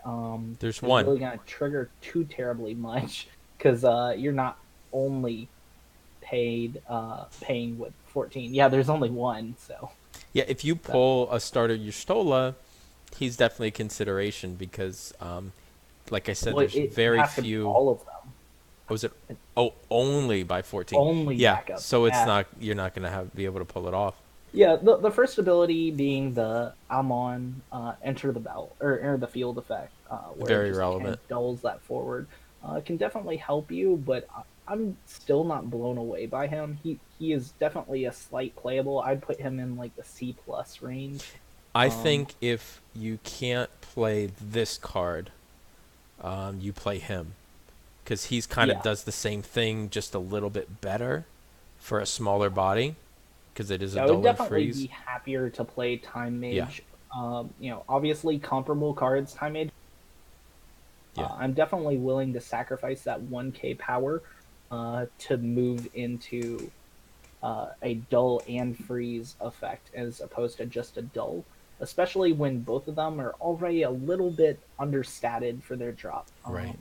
Speaker 1: There's
Speaker 2: is
Speaker 1: one.
Speaker 2: really going to trigger too terribly much because you're not only paying with 14. Yeah, there's only one, so
Speaker 1: Yeah, if you
Speaker 2: that
Speaker 1: pull a starter Yustola, he's definitely a consideration because, like I said,
Speaker 2: well,
Speaker 1: there's
Speaker 2: it
Speaker 1: very
Speaker 2: has to be
Speaker 1: few.
Speaker 2: all of them.
Speaker 1: Was it? Oh, only by 14.
Speaker 2: Only
Speaker 1: Yeah,
Speaker 2: backup.
Speaker 1: so it's
Speaker 2: Yeah.
Speaker 1: not. You're not gonna be able to pull it off.
Speaker 2: Yeah, the first ability being the Amon enter the battle or enter the field effect, where it
Speaker 1: Very
Speaker 2: just kind
Speaker 1: relevant.
Speaker 2: of dulls that forward, can definitely help you. But I'm still not blown away by him. He is definitely a slight playable. I'd put him in like the C plus range.
Speaker 1: I
Speaker 2: Um,
Speaker 1: think if you can't play this card, you play him because he's kind of
Speaker 2: yeah,
Speaker 1: does the same thing, just a little bit better for a smaller body because it is a
Speaker 2: yeah, I would
Speaker 1: dull and
Speaker 2: definitely be
Speaker 1: freeze.
Speaker 2: happier to play Time
Speaker 1: Yeah,
Speaker 2: Mage. Obviously comparable cards, Time Mage.
Speaker 1: yeah,
Speaker 2: I'm definitely willing to sacrifice that 1k power to move into a dull and freeze effect as opposed to just a dull, especially when both of them are already a little bit understated for their drop.
Speaker 1: right.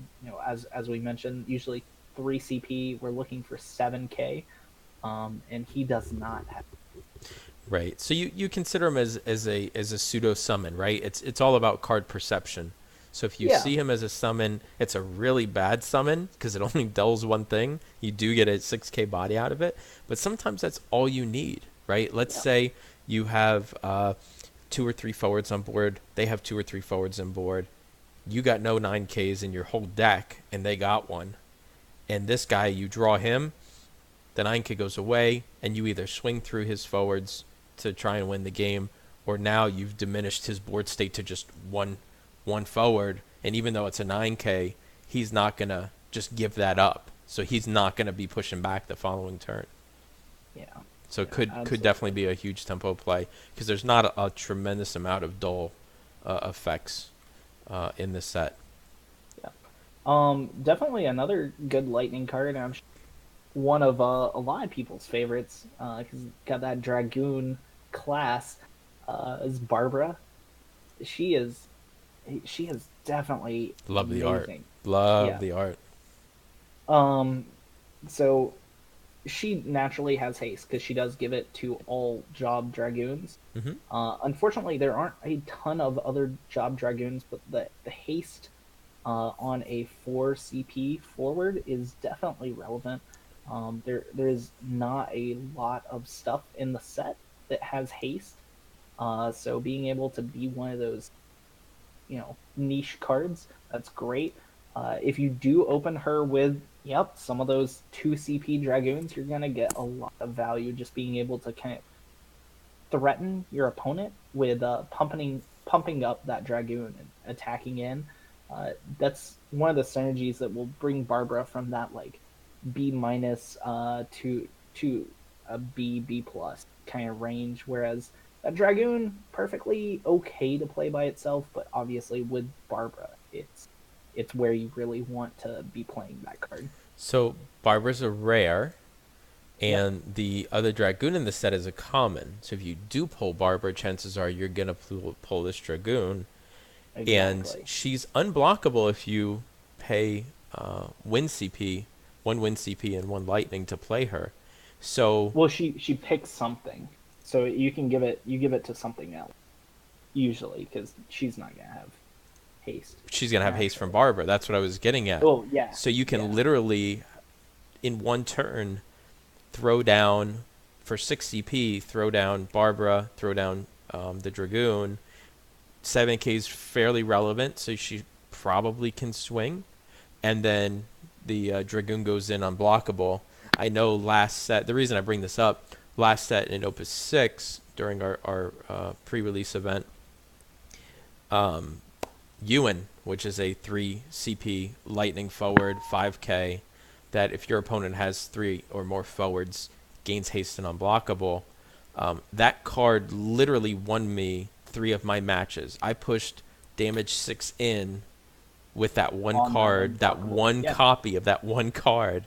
Speaker 2: As we mentioned, usually 3 CP, we're looking for 7k, and he does not have.
Speaker 1: Right. So you consider him as a pseudo summon, right? It's all about card perception. So if you
Speaker 2: Yeah,
Speaker 1: see him as a summon, it's a really bad summon because it only dulls one thing. You do get a 6k body out of it, but sometimes that's all you need, right? Let's
Speaker 2: yeah,
Speaker 1: say you have 2 or 3 forwards on board. They have 2 or 3 forwards on board. You got no 9Ks in your whole deck, and they got one. And this guy, you draw him, the 9K goes away, and you either swing through his forwards to try and win the game, or now you've diminished his board state to just one forward, and even though it's a 9K, he's not gonna just give that up. So he's not gonna be pushing back the following turn.
Speaker 2: yeah,
Speaker 1: So it
Speaker 2: yeah,
Speaker 1: could definitely
Speaker 2: absolutely.
Speaker 1: be a huge tempo play because there's not a tremendous amount of dull effects in this set.
Speaker 2: Yeah. Definitely another good lightning card. I'm one of a lot of people's favorites because got that dragoon class is Barbara. She is she is definitely
Speaker 1: Love the art.
Speaker 2: amazing.
Speaker 1: Love
Speaker 2: Yeah.
Speaker 1: the art.
Speaker 2: Um. So she naturally has haste because she does give it to all job dragoons.
Speaker 1: Hmm.
Speaker 2: Unfortunately, there aren't a ton of other job dragoons, but the haste on a 4 CP forward is definitely relevant. There is not a lot of stuff in the set that has haste, so being able to be one of those niche cards, that's great. If you do open her with some of those 2 CP dragoons, you're gonna get a lot of value just being able to kind of threaten your opponent with pumping up that dragoon and attacking in. That's one of the synergies that will bring Barbara from that like B minus to a B plus kind of range, whereas that dragoon perfectly okay to play by itself, but obviously with Barbara, it's where you really want to be playing that card.
Speaker 1: So Barbara's a rare,
Speaker 2: Yep,
Speaker 1: and the other Dragoon in the set is a common. So if you do pull Barbara, chances are you're going to pull this Dragoon. And
Speaker 2: exactly.
Speaker 1: she's unblockable if you pay win CP, one win CP and one lightning to play her. So
Speaker 2: Well, she picks something, so you give it to something else usually because she's not gonna have haste
Speaker 1: she's going to have haste from
Speaker 2: naturally.
Speaker 1: Barbara. That's what I was getting at.
Speaker 2: Oh yeah,
Speaker 1: So you can
Speaker 2: yeah,
Speaker 1: literally, in one turn, throw down for 6 CP, throw down Barbara, throw down the Dragoon. 7K is fairly relevant, so she probably can swing. And then the Dragoon goes in unblockable. I know last set, the reason I bring this up, last set in Opus 6 during our pre-release event, Ewan, which is a 3 CP lightning forward 5K, that if your opponent has 3 or more forwards, gains haste and unblockable. That card literally won me 3 of my matches. I pushed damage 6 in with that one
Speaker 2: on that
Speaker 1: card, that
Speaker 2: unblockable.
Speaker 1: one
Speaker 2: Yeah,
Speaker 1: copy of that one card,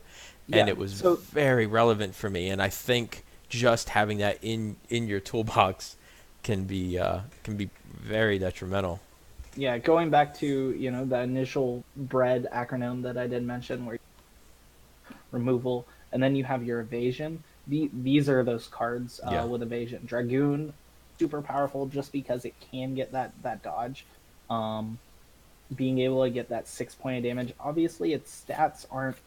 Speaker 1: and
Speaker 2: yeah.
Speaker 1: it was
Speaker 2: So
Speaker 1: very relevant for me. And I think just having that in your toolbox can be very detrimental.
Speaker 2: yeah, going back to the initial bread acronym that I did mention, where removal, and then you have your evasion. These are those cards
Speaker 1: Yeah,
Speaker 2: with evasion. Dragoon, super powerful just because it can get that dodge. Um, Being able to get that 6 point of damage. Obviously, its stats aren't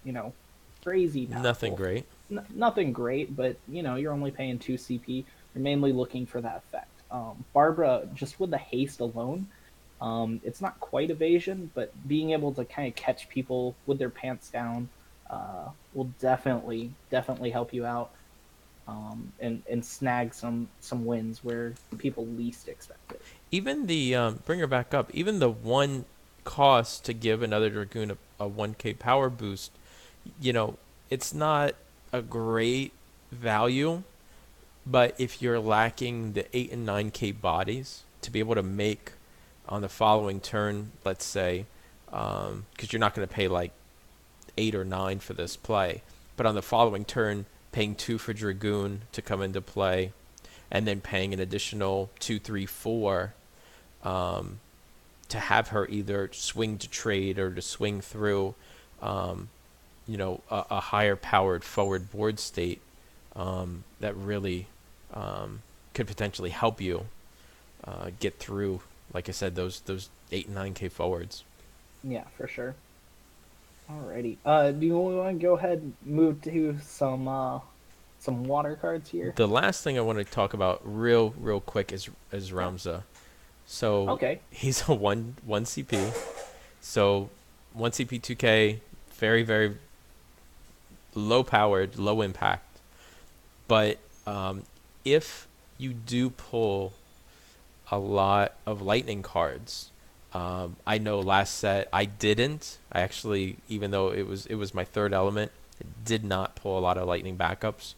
Speaker 2: crazy
Speaker 1: nothing
Speaker 2: powerful.
Speaker 1: great.
Speaker 2: Nothing great, but you're only paying 2 CP. You're mainly looking for that effect. Barbara, just with the haste alone, it's not quite evasion, but being able to kind of catch people with their pants down will definitely help you out, and snag some wins where people least expect it.
Speaker 1: Even the bring her back up. Even the one cost to give another dragoon a 1K power boost, you know, it's not a great value. But if you're lacking the 8 and 9K bodies to be able to make on the following turn, let's say, because you're not going to pay like 8 or 9 for this play, but on the following turn, paying 2 for Dragoon to come into play, and then paying an additional 2, 3, 4 um, to have her either swing to trade or to swing through, um, a higher powered forward board state that really could potentially help you get through, like I said, those 8 and 9K forwards.
Speaker 2: Yeah, for sure. Alrighty. Do you want to go ahead and move to some water cards here?
Speaker 1: The last thing I want to talk about real quick is
Speaker 2: Yeah.
Speaker 1: Ramza. So
Speaker 2: Okay.
Speaker 1: he's a one CP. So 1 CP 2K, very low powered, low impact. But if you do pull a lot of lightning cards, I know last set I didn't. I actually, even though it was my third element, it did not pull a lot of lightning backups.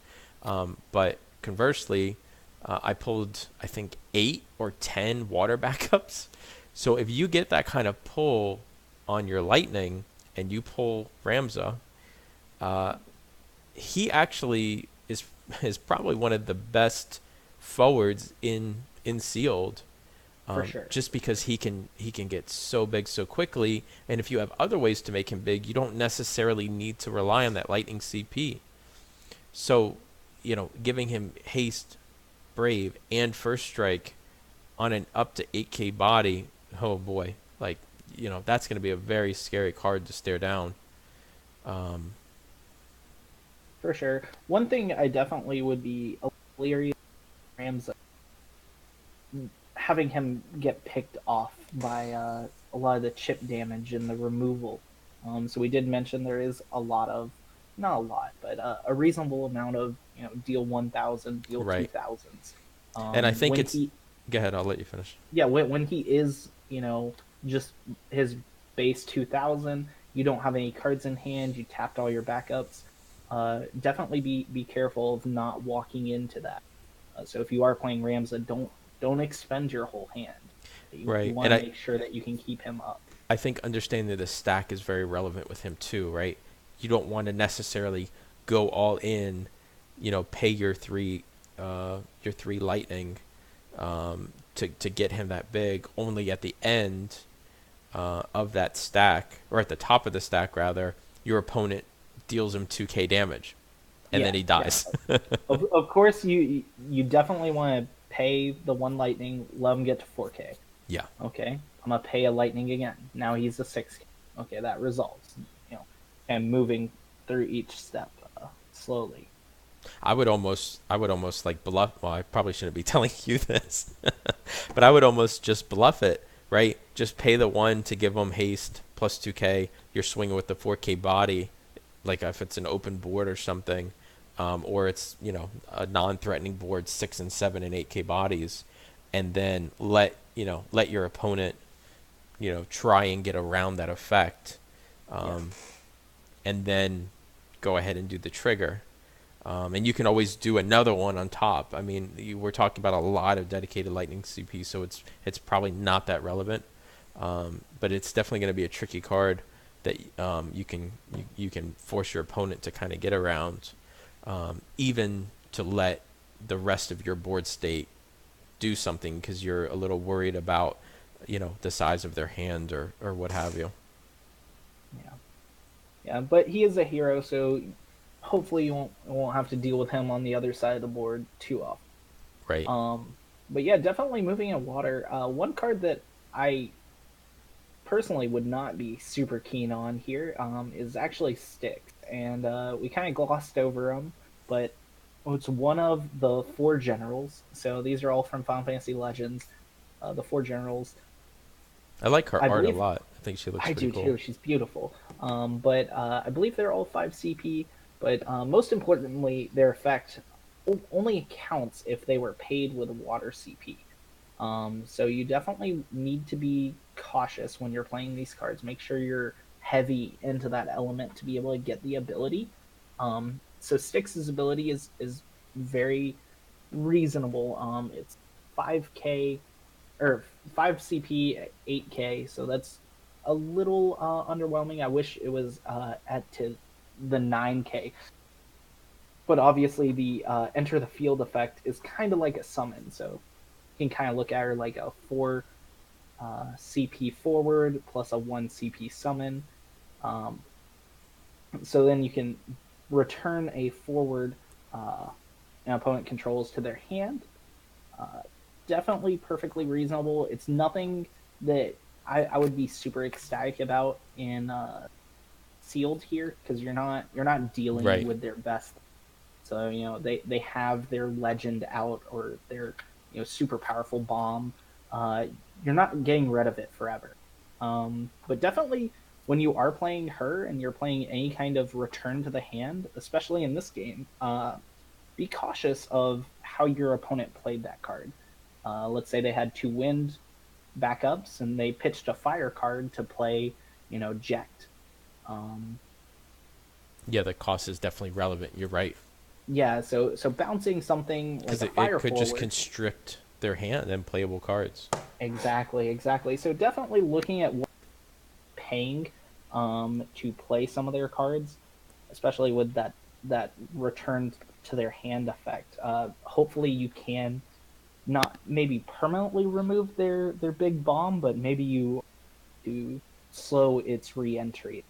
Speaker 1: But conversely, I pulled I think 8 or 10 water backups. So if you get that kind of pull on your lightning and you pull Ramza, uh, he actually is probably one of the best forwards in sealed,
Speaker 2: For sure.
Speaker 1: just because he can get so big so quickly, and if you have other ways to make him big, you don't necessarily need to rely on that lightning CP. So, giving him haste, brave, and first strike on an up to 8K body, oh boy, like that's going to be a very scary card to stare down. Um,
Speaker 2: For sure. One thing I definitely would be leery of Rams having him get picked off by a lot of the chip damage and the removal. So we did mention there is not a lot, but a reasonable amount of deal 1,000, deal
Speaker 1: right,
Speaker 2: 2,000s.
Speaker 1: and I think
Speaker 2: When
Speaker 1: it's.
Speaker 2: he
Speaker 1: Go ahead, I'll let you finish.
Speaker 2: Yeah, when he is just his base 2,000, you don't have any cards in hand, you tapped all your backups. Definitely be careful of not walking into that. So if you are playing Ramza, don't expend your whole hand. You
Speaker 1: Right,
Speaker 2: want
Speaker 1: and
Speaker 2: to
Speaker 1: I
Speaker 2: make sure that you can keep him up.
Speaker 1: I think understanding the stack is very relevant with him too, right? You don't want to necessarily go all in, pay your three lightning, to get him that big. Only at the end of that stack, or at the top of the stack rather, your opponent deals him 2K damage, and then
Speaker 2: Yeah,
Speaker 1: he
Speaker 2: yeah.
Speaker 1: dies.
Speaker 2: Of course, you definitely want to pay the one lightning, let him get to 4K.
Speaker 1: Yeah,
Speaker 2: Okay, I'm gonna pay a lightning again. Now he's a 6K. Okay, that resolves. And moving through each step slowly.
Speaker 1: I would almost like bluff. Well, I probably shouldn't be telling you this, but I would almost just bluff it, right? Just pay the one to give them haste plus 2K. You're swinging with the 4K body, like if it's an open board or something, or it's a non-threatening board, 6 and 7 and 8K bodies, and then let your opponent try and get around that effect,
Speaker 2: Yeah,
Speaker 1: um, and then go ahead and do the trigger. And you can always do another one on top. I mean, we're talking about a lot of dedicated lightning CP, so it's probably not that relevant. But it's definitely going to be a tricky card that you can force your opponent to kind of get around, even to let the rest of your board state do something because you're a little worried about, the size of their hand or what have you.
Speaker 2: Yeah, yeah, but he is a hero, so hopefully you won't have to deal with him on the other side of the board too often.
Speaker 1: Right.
Speaker 2: But yeah, definitely moving in water. One card that I personally would not be super keen on here is actually Styx, and we kind of glossed over them, but it's one of the four generals. So these are all from Final Fantasy Legends. The four generals.
Speaker 1: I like her
Speaker 2: I
Speaker 1: art a
Speaker 2: believe
Speaker 1: lot. I think she looks
Speaker 2: I
Speaker 1: pretty
Speaker 2: do
Speaker 1: cool.
Speaker 2: too. She's beautiful. But I believe they're all 5 CP. But most importantly, their effect only counts if they were paid with water CP. So you definitely need to be cautious when you're playing these cards. Make sure you're heavy into that element to be able to get the ability. So Styx's ability is very reasonable. It's 5k or 5 CP, 8k. So that's a little underwhelming. I wish it was at to the 9k. But obviously, the enter the field effect is kind of like a summon. So you can kind of look at her like a 4 CP forward plus a 1 CP summon. Um, so then you can return a forward an opponent controls to their hand. Uh, Definitely perfectly reasonable. It's nothing that I would be super ecstatic about in sealed here because you're not dealing
Speaker 1: Right.
Speaker 2: with their best. So they have their legend out or their super powerful bomb. Uh, you're not getting rid of it forever. But definitely when you are playing her and you're playing any kind of return to the hand, especially in this game, be cautious of how your opponent played that card. Let's say they had two wind backups and they pitched a fire card to play, Ject. Um,
Speaker 1: Yeah, the cost is definitely relevant. You're right.
Speaker 2: yeah, so bouncing something like
Speaker 1: Because
Speaker 2: a
Speaker 1: it
Speaker 2: fire
Speaker 1: could just
Speaker 2: forward.
Speaker 1: constrict their hand and playable cards.
Speaker 2: Exactly, exactly. So definitely looking at what paying to play some of their cards, especially with that return to their hand effect. Hopefully you can not maybe permanently remove their big bomb, but maybe you to slow its re-entry.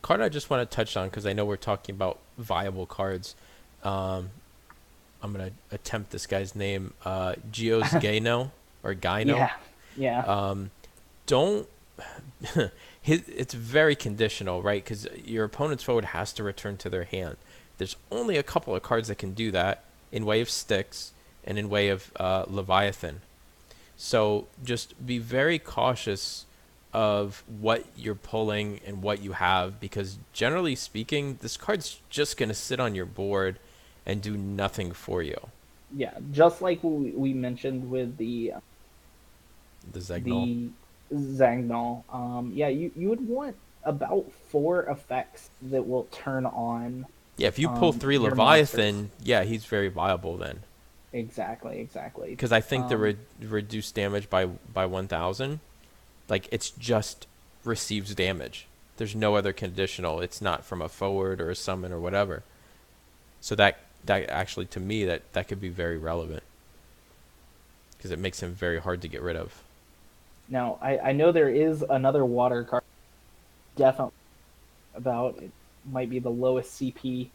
Speaker 1: Card I just want to touch on because I know we're talking about viable cards. Um, I'm gonna attempt this guy's name. Geo's Gano or Gyno.
Speaker 2: Yeah, yeah,
Speaker 1: Don't. It's very conditional, right? Because your opponent's forward has to return to their hand. There's only a couple of cards that can do that in way of Styx and in way of Leviathan. So just be very cautious of what you're pulling and what you have because generally speaking, this card's just going to sit on your board and do nothing for you.
Speaker 2: yeah. Just like we mentioned with the
Speaker 1: The Zegnal.
Speaker 2: the Zagnol. Yeah, you would want about four effects that will turn on
Speaker 1: Yeah, if you pull three
Speaker 2: your monsters.
Speaker 1: Leviathan, yeah, he's very viable then.
Speaker 2: Exactly, exactly.
Speaker 1: Because I think the
Speaker 2: Um,
Speaker 1: reduced damage by 1,000, like it's just receives damage. There's no other conditional. It's not from a forward or a summon or whatever. So that actually to me that could be very relevant because it makes him very hard to get rid of.
Speaker 2: Now I know there is another water card definitely about it might be the lowest CP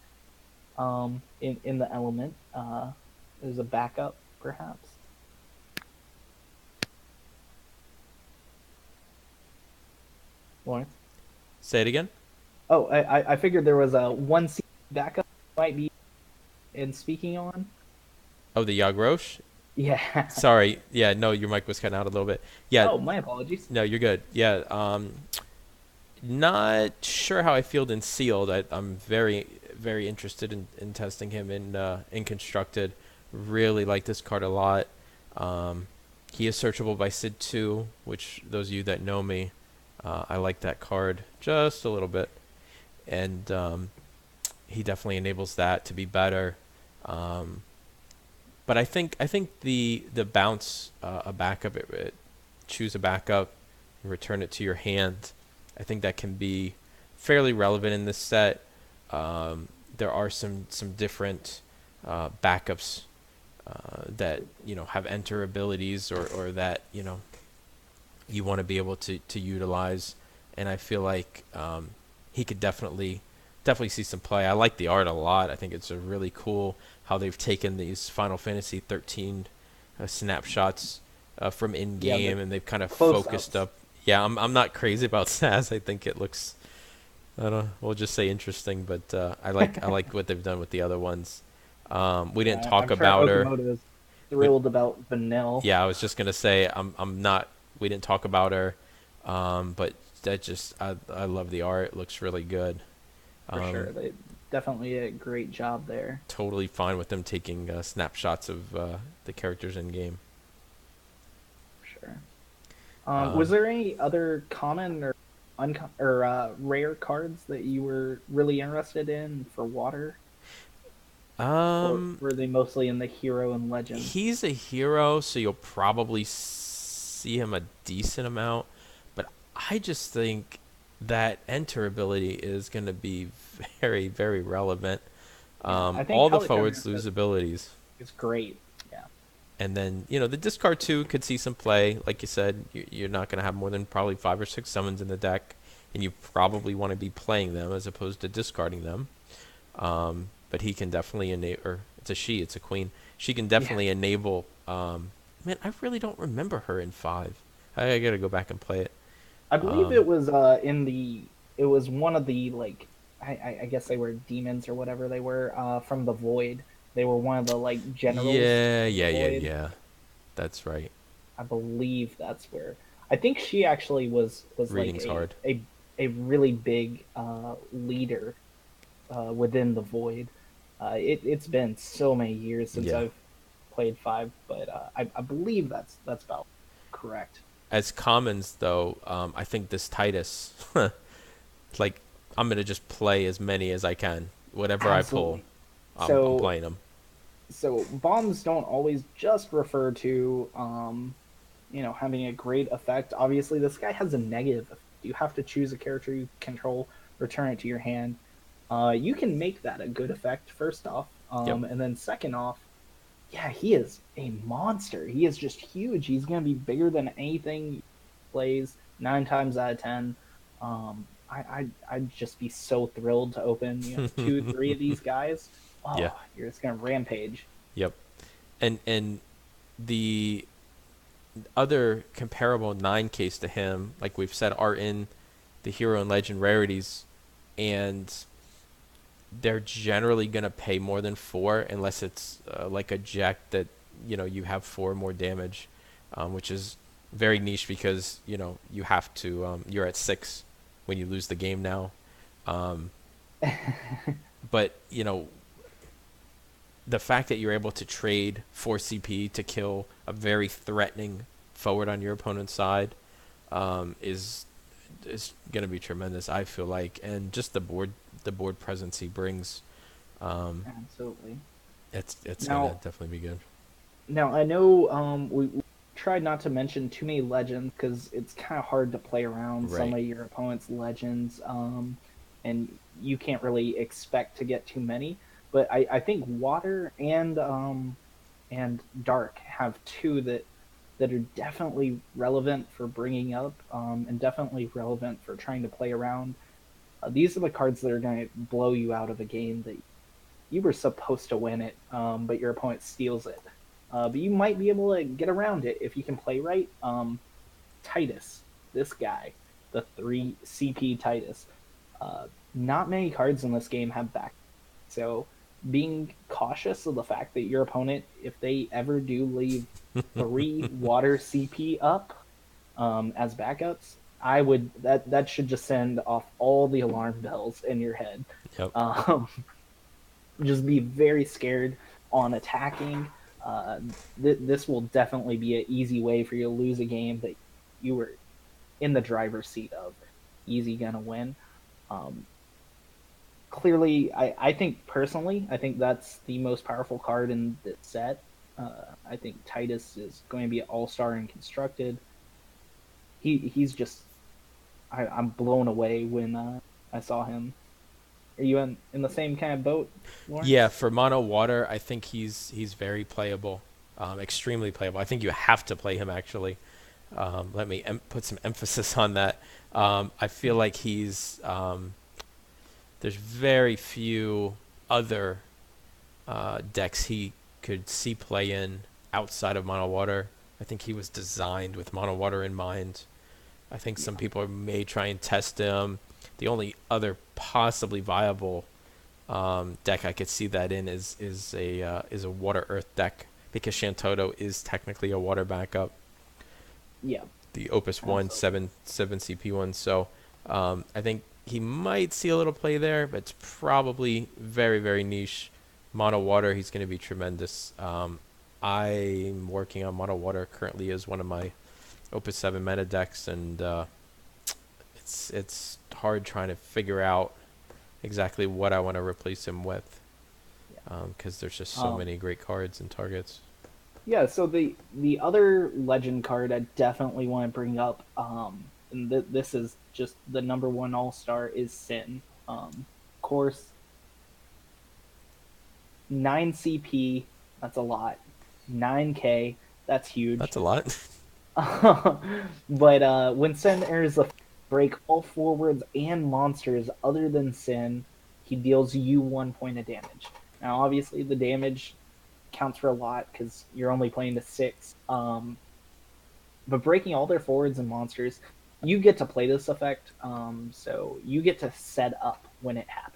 Speaker 2: in the element. There's a backup perhaps. Lawrence.
Speaker 1: Say it again.
Speaker 2: Oh, I figured there was a one CP backup might be in speaking on.
Speaker 1: Oh, the Yagrosh.
Speaker 2: Yeah.
Speaker 1: Sorry. Yeah, no, your mic was cutting out a little bit. Yeah,
Speaker 2: Oh, my apologies.
Speaker 1: no, you're good. Yeah, not sure how I feel in sealed. I'm very interested in testing him in constructed. Really like this card a lot. Um, he is searchable by Sid 2, which those of you that know me, I like that card just a little bit, and he definitely enables that to be better. Um, but I think the bounce a backup choose a backup and return it to your hand. I think that can be fairly relevant in this set. There are some different backups that have enter abilities or that you want to be able to utilize, and I feel like he could definitely see some play. I like the art a lot. I think it's a really cool how they've taken these Final Fantasy 13 snapshots from in
Speaker 2: Yeah, the
Speaker 1: game, and they've kind of focused
Speaker 2: close-ups.
Speaker 1: up. Yeah, I'm not crazy about Saz. I think it looks, I don't know, we'll just say interesting, but I like what they've done with the other ones. We didn't talk
Speaker 2: I'm sure
Speaker 1: about her.
Speaker 2: Okamoto is
Speaker 1: We,
Speaker 2: thrilled about Vanille
Speaker 1: yeah, I was just gonna say I'm not. We didn't talk about her, but that just I love the art. It looks really good.
Speaker 2: for sure.
Speaker 1: Um,
Speaker 2: They definitely did a great job there.
Speaker 1: totally fine with them taking snapshots of the characters in game.
Speaker 2: For sure. Was
Speaker 1: Um,
Speaker 2: there any other common or rare cards that you were really interested in for Water, or
Speaker 1: um,
Speaker 2: were they mostly in the Hero and Legend?
Speaker 1: he's a hero, so you'll probably see him a decent amount. But I just think that enter ability is going to be very, very relevant.
Speaker 2: Yeah, I think
Speaker 1: All the
Speaker 2: Helicarrier
Speaker 1: forwards lose abilities.
Speaker 2: is great. Yeah,
Speaker 1: And then, the discard two could see some play. Like you said, you're not going to have more than probably 5 or 6 summons in the deck, and you probably want to be playing them as opposed to discarding them. But he can definitely enable, or it's a she, it's a queen. She can
Speaker 2: yeah.
Speaker 1: definitely enable. Man, I really don't remember her in 5. I got to go back and play it.
Speaker 2: I believe
Speaker 1: Um,
Speaker 2: it was in the. It was one of the like. I guess they were demons or whatever they were from the Void. They were one of the like generals
Speaker 1: yeah,
Speaker 2: of the
Speaker 1: yeah, yeah,
Speaker 2: Void.
Speaker 1: yeah. That's right.
Speaker 2: I believe that's where. I think she actually was like
Speaker 1: Reading's hard.
Speaker 2: a really big leader within the Void. It's been so many years since
Speaker 1: Yeah.
Speaker 2: I've played 5, but I believe that's about correct.
Speaker 1: As commons, though, I think this Titus, like, I'm gonna just play as many as I can. Whatever I pull,
Speaker 2: Absolutely.
Speaker 1: I'm
Speaker 2: So
Speaker 1: playing them.
Speaker 2: bombs don't always just refer to having a great effect. Obviously, this guy has a negative effect. You have to choose a character you control, return it to your hand. You can make that a good effect first off,
Speaker 1: Yep.
Speaker 2: and then second off, yeah, he is a monster. He is just huge. He's gonna be bigger than anything he plays 9 times out of 10. I'd just be so thrilled to open 2, 3 of these guys.
Speaker 1: Yeah.
Speaker 2: Oh, you're just gonna rampage.
Speaker 1: Yep. And the other comparable 9 case to him, like we've said, are in the hero and legend rarities, and they're generally gonna pay more than 4 unless it's like a jack that you have 4 more damage, which is very niche because you have to you're at 6 when you lose the game now. Um, but the fact that you're able to trade 4 CP to kill a very threatening forward on your opponent's side is going to be tremendous, I feel like, and just the board presence he brings,
Speaker 2: Absolutely.
Speaker 1: it's going to
Speaker 2: Now,
Speaker 1: definitely be good.
Speaker 2: now I know we tried not to mention too many legends because it's kind of hard to play around some
Speaker 1: Right.
Speaker 2: of your opponent's legends, and you can't really expect to get too many. But I think water and dark have two that are definitely relevant for bringing up, and definitely relevant for trying to play around. These are the cards that are going to blow you out of a game that you were supposed to win it, but your opponent steals it. But you might be able to get around it if you can play right. Titus, this guy, the 3 CP Titus. Not many cards in this game have back. So being cautious of the fact that your opponent, if they ever do leave 3 water CP up as backups, I would that should just send off all the alarm bells in your head.
Speaker 1: Yep.
Speaker 2: Um, just be very scared on attacking. Uh, this will definitely be an easy way for you to lose a game that you were in the driver's seat of. Easy gonna win. Um, Clearly, I think personally, I think that's the most powerful card in the set. I think Titus is going to be an all-star in constructed. he's just I'm blown away when I saw him. Are you in the same kind of boat,
Speaker 1: Yeah,
Speaker 2: Lawrence?
Speaker 1: for mono water, I think he's very playable, extremely playable. I think you have to play him actually. Let me put some emphasis on that. I feel like there's very few other decks he could see play in outside of mono water. I think he was designed with mono water in mind. I think some
Speaker 2: Yeah.
Speaker 1: people may try and test him. The only other possibly viable deck I could see that in is a water earth deck because Shantoto is technically a water backup.
Speaker 2: Yeah,
Speaker 1: The Opus One
Speaker 2: absolutely.
Speaker 1: seven CP one. So I think he might see a little play there, but it's probably very very niche. Mono water, he's going to be tremendous. I'm working on mono water currently as one of my Opus 7 meta decks, and it's hard trying to figure out exactly what I want to replace him with
Speaker 2: Yeah.
Speaker 1: because there's just so
Speaker 2: Um,
Speaker 1: many great cards and targets.
Speaker 2: yeah. So the other legend card I definitely want to bring up, and this is just the number one all star is Sin. Of course, 9 CP. That's a lot. 9K. That's huge.
Speaker 1: That's a lot.
Speaker 2: But when Sin enters the break all forwards and monsters other than Sin, he deals you 1 point of damage. Now, obviously, the damage counts for a lot because you're only playing to six. But breaking all their forwards and monsters, you get to play this effect. So you get to set up when it happens.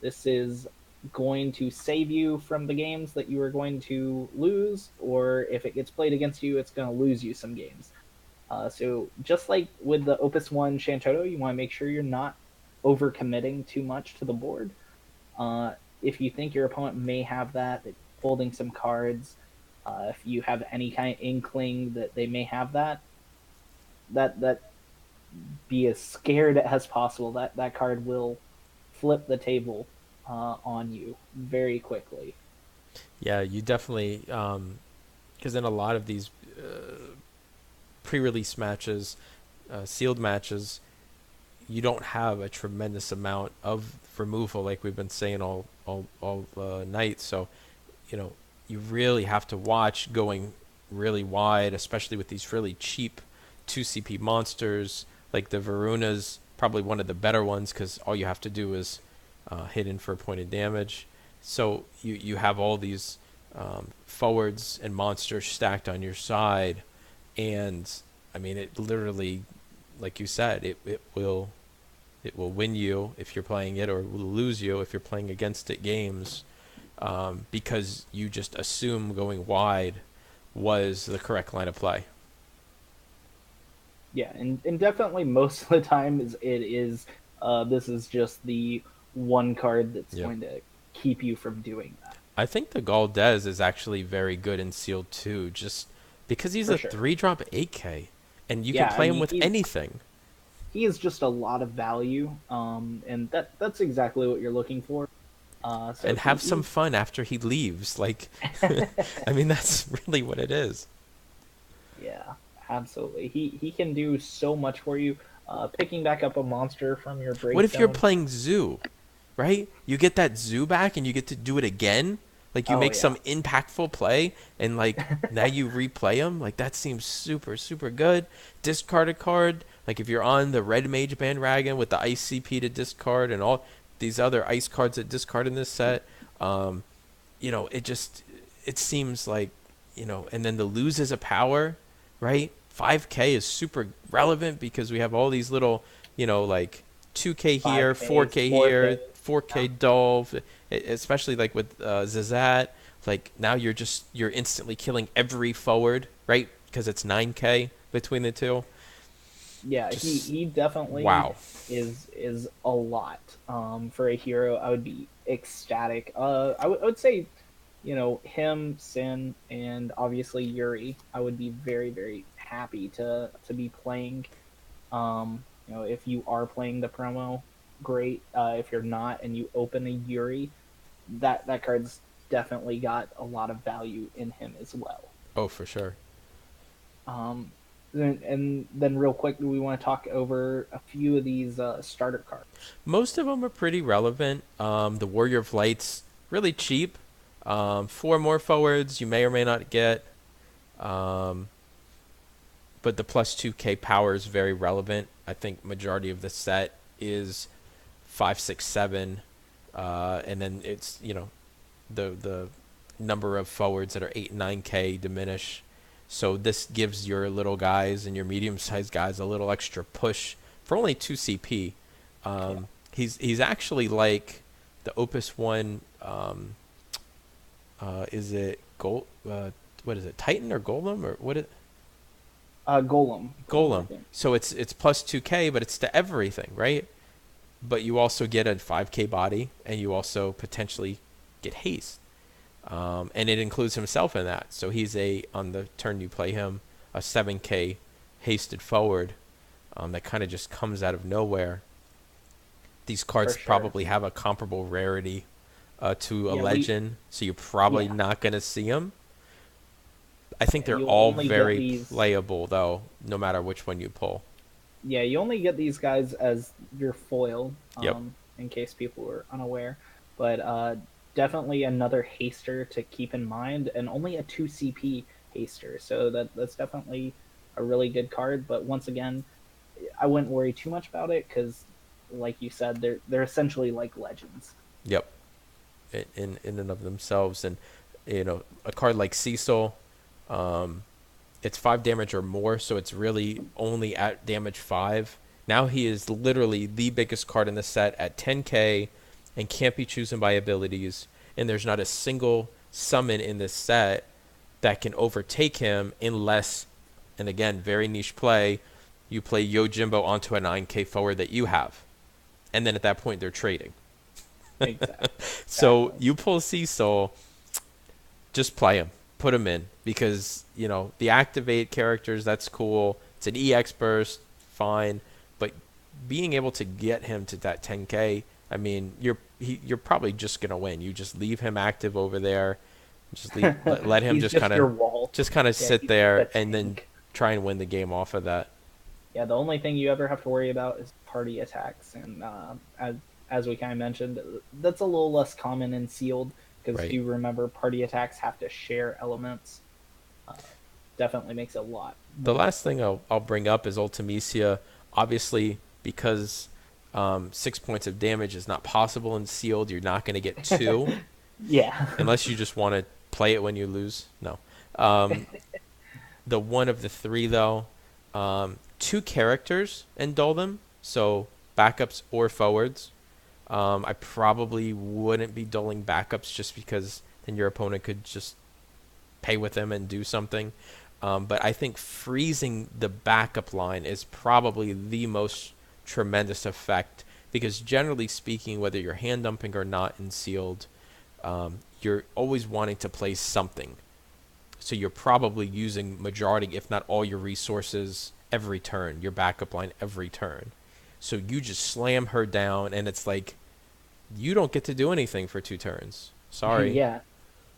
Speaker 2: This is going to save you from the games that you are going to lose, or if it gets played against you, it's going to lose you some games. So just like with the Opus One Shantoto, you want to make sure you're not overcommitting too much to the board. If you think your opponent may have that, holding some cards, if you have any kind of inkling that they may have that be as scared as possible. That card will flip the table on you very quickly.
Speaker 1: Yeah, you definitely because in a lot of these pre-release matches, sealed matches, you don't have a tremendous amount of removal like we've been saying all night. So you really have to watch going really wide, especially with these really cheap 2 CP monsters like the Varuna's probably one of the better ones because all you have to do is hit in for a point of damage. So you have all these forwards and monsters stacked on your side, and I mean it literally, like you said, it will win you if you're playing it, or will lose you if you're playing against it games, because you just assume going wide was the correct line of play.
Speaker 2: Yeah, and definitely most of the time it is this is just the one card that's
Speaker 1: Yep.
Speaker 2: going to keep you from doing that
Speaker 1: I think the Galdez is actually very good in sealed too, just because he's
Speaker 2: for
Speaker 1: a
Speaker 2: sure.
Speaker 1: 3-drop 8K, and you can
Speaker 2: Yeah, I
Speaker 1: play him
Speaker 2: mean
Speaker 1: with anything
Speaker 2: he is just a lot of value, and that's exactly what you're looking for. So
Speaker 1: and have some fun after he leaves. Like, I mean, that's really what it is.
Speaker 2: yeah, absolutely. He can do so much for you. Picking back up a monster from your
Speaker 1: What
Speaker 2: break
Speaker 1: if you're
Speaker 2: zone.
Speaker 1: playing Zoo, right? You get that Zoo back and you get to do it again. Like you
Speaker 2: Oh
Speaker 1: make
Speaker 2: yeah,
Speaker 1: some impactful play and like now you replay them. Like that seems super super good. Discard a card. Like if you're on the Red Mage bandwagon with the Ice CP to discard and all these other Ice cards that discard in this set, um, it seems like and then the loses a power, right? 5K is super relevant because we have all these little, like 2K here,
Speaker 2: 5Ks,
Speaker 1: 4K
Speaker 2: 4K.
Speaker 1: here,
Speaker 2: Yeah,
Speaker 1: 4K Dolph, especially like with Zazat. Like now you're instantly killing every forward, right? Because it's 9K between the two.
Speaker 2: yeah. He
Speaker 1: Just
Speaker 2: he definitely
Speaker 1: wow.
Speaker 2: is a lot. For a hero, I would be ecstatic. I would say, him, Sin, and obviously Yuri. I would be very very happy to be playing. If you are playing the promo, great. If you're not and you open a Yuri, that card's definitely got a lot of value in him as well.
Speaker 1: Oh, for sure.
Speaker 2: Um, And then real quick, we want to talk over a few of these starter cards.
Speaker 1: Most of them are pretty relevant. The Warrior of Light's really cheap. Four more forwards you may or may not get. Um, but the plus 2k power is very relevant. I think majority of the set is 5, 6, 7. And then it's, the number of forwards that are 8 and 9k diminish. So this gives your little guys and your medium-sized guys a little extra push for only 2 CP.
Speaker 2: Yeah.
Speaker 1: He's actually like the Opus One. Is it Gold? What is it? Titan or Golem or what?
Speaker 2: Golem. I
Speaker 1: Golem.
Speaker 2: think.
Speaker 1: So it's plus 2k, but it's to everything, right? But you also get a 5k body, and you also potentially get haste. And it includes himself in that. So he's on the turn you play him, a 7k hasted forward that kind of just comes out of nowhere. These
Speaker 2: For
Speaker 1: cards
Speaker 2: sure.
Speaker 1: probably have a comparable rarity to a
Speaker 2: Yeah,
Speaker 1: legend, so you're probably
Speaker 2: yeah,
Speaker 1: not going to see them. I think they're
Speaker 2: you'll
Speaker 1: all
Speaker 2: only get
Speaker 1: very
Speaker 2: these.
Speaker 1: playable, though, no matter which one you pull.
Speaker 2: Yeah, you only get these guys as your foil,
Speaker 1: Yep.
Speaker 2: in case people were unaware. But definitely another haster to keep in mind, and only a 2 CP haster. So that's definitely a really good card. But once again, I wouldn't worry too much about it because, like you said, they're essentially like legends.
Speaker 1: Yep. In and of themselves, and a card like Cecil, um, it's 5 damage or more, so it's really only at damage 5. Now he is literally the biggest card in the set at 10k, and can't be chosen by abilities. And there's not a single summon in this set that can overtake him unless, and again, very niche play, you play Yojimbo onto a 9k forward that you have, and then at that point they're trading.
Speaker 2: Exactly.
Speaker 1: So
Speaker 2: Exactly.
Speaker 1: you pull Cecil, just play him, put him in, because the activate characters, that's cool. It's an EX burst, fine, but being able to get him to that 10k, I mean, you're probably just gonna win. You just leave him active over there, just let him
Speaker 2: He's
Speaker 1: just
Speaker 2: just your wall.
Speaker 1: kind of
Speaker 2: Yeah,
Speaker 1: sit
Speaker 2: he's just a
Speaker 1: there and then
Speaker 2: tank.
Speaker 1: try and win the game off of that.
Speaker 2: Yeah, the only thing you ever have to worry about is party attacks, and as we kind of mentioned, that's a little less common in sealed because
Speaker 1: Right.
Speaker 2: you remember party attacks have to share elements. Uh, Definitely makes it a lot
Speaker 1: The
Speaker 2: more
Speaker 1: last thing
Speaker 2: difficult.
Speaker 1: I'll bring up is Ultimecia. Obviously, because 6 points of damage is not possible in sealed, you're not going to get two
Speaker 2: Yeah,
Speaker 1: unless you just want to play it when you lose. No. Um, the one of the three, though, two characters and dull them, so backups or forwards. I probably wouldn't be dulling backups just because then your opponent could just pay with them and do something. But I think freezing the backup line is probably the most tremendous effect because generally speaking, whether you're hand dumping or not in sealed, you're always wanting to play something. So you're probably using majority, if not all, your resources every turn, your backup line every turn. So you just slam her down, and it's like you don't get to do anything for 2 turns. Sorry.
Speaker 2: yeah.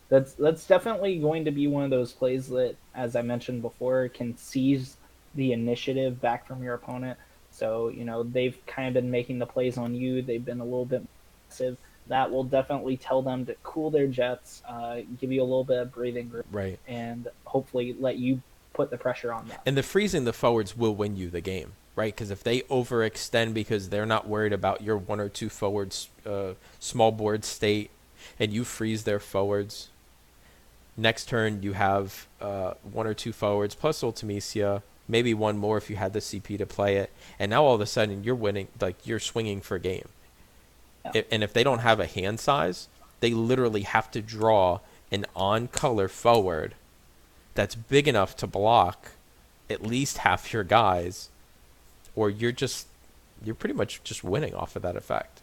Speaker 2: That's definitely going to be one of those plays that, as I mentioned before, can seize the initiative back from your opponent. So they've kind of been making the plays on you. They've been a little bit aggressive. That will definitely tell them to cool their jets, give you a little bit of breathing room,
Speaker 1: Right.
Speaker 2: and hopefully let you put the pressure on them.
Speaker 1: And the freezing the forwards will win you the game, right? Because if they overextend because they're not worried about your one or two forwards, small board state, and you freeze their forwards, next turn you have one or two forwards plus Ultimecia, maybe one more if you had the CP to play it, and now all of a sudden you're winning, like you're swinging for game.
Speaker 2: Yeah,
Speaker 1: And if they don't have a hand size, they literally have to draw an on-color forward that's big enough to block at least half your guys, or you're pretty much just winning off of that effect.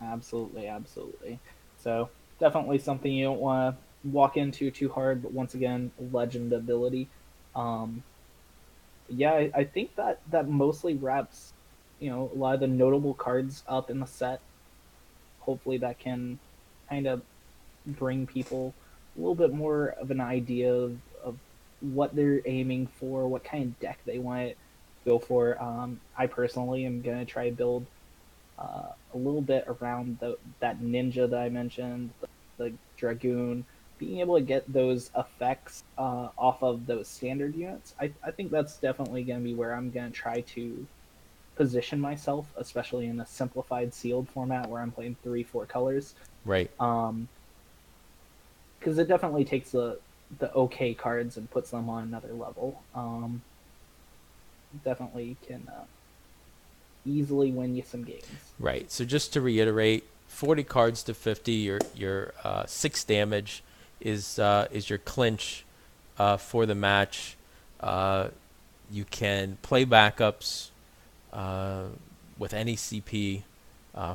Speaker 2: absolutely, absolutely. So definitely something you don't want to walk into too hard. But once again, legend ability. Um, yeah, I think that mostly wraps a lot of the notable cards up in the set. Hopefully, that can kind of bring people a little bit more of an idea of what they're aiming for, what kind of deck they want to go for. I personally am gonna try to build a little bit around that ninja that I mentioned, the dragoon, being able to get those effects off of those standard units. I think that's definitely going to be where I'm going to try to position myself, especially in a simplified sealed format where I'm playing 3-4 colors.
Speaker 1: Right.
Speaker 2: Because it definitely takes the okay cards and puts them on another level. Definitely can easily win you some games.
Speaker 1: Right. So just to reiterate, 40 cards to 50. Your 6 damage is your clinch for the match. You can play backups with any CP.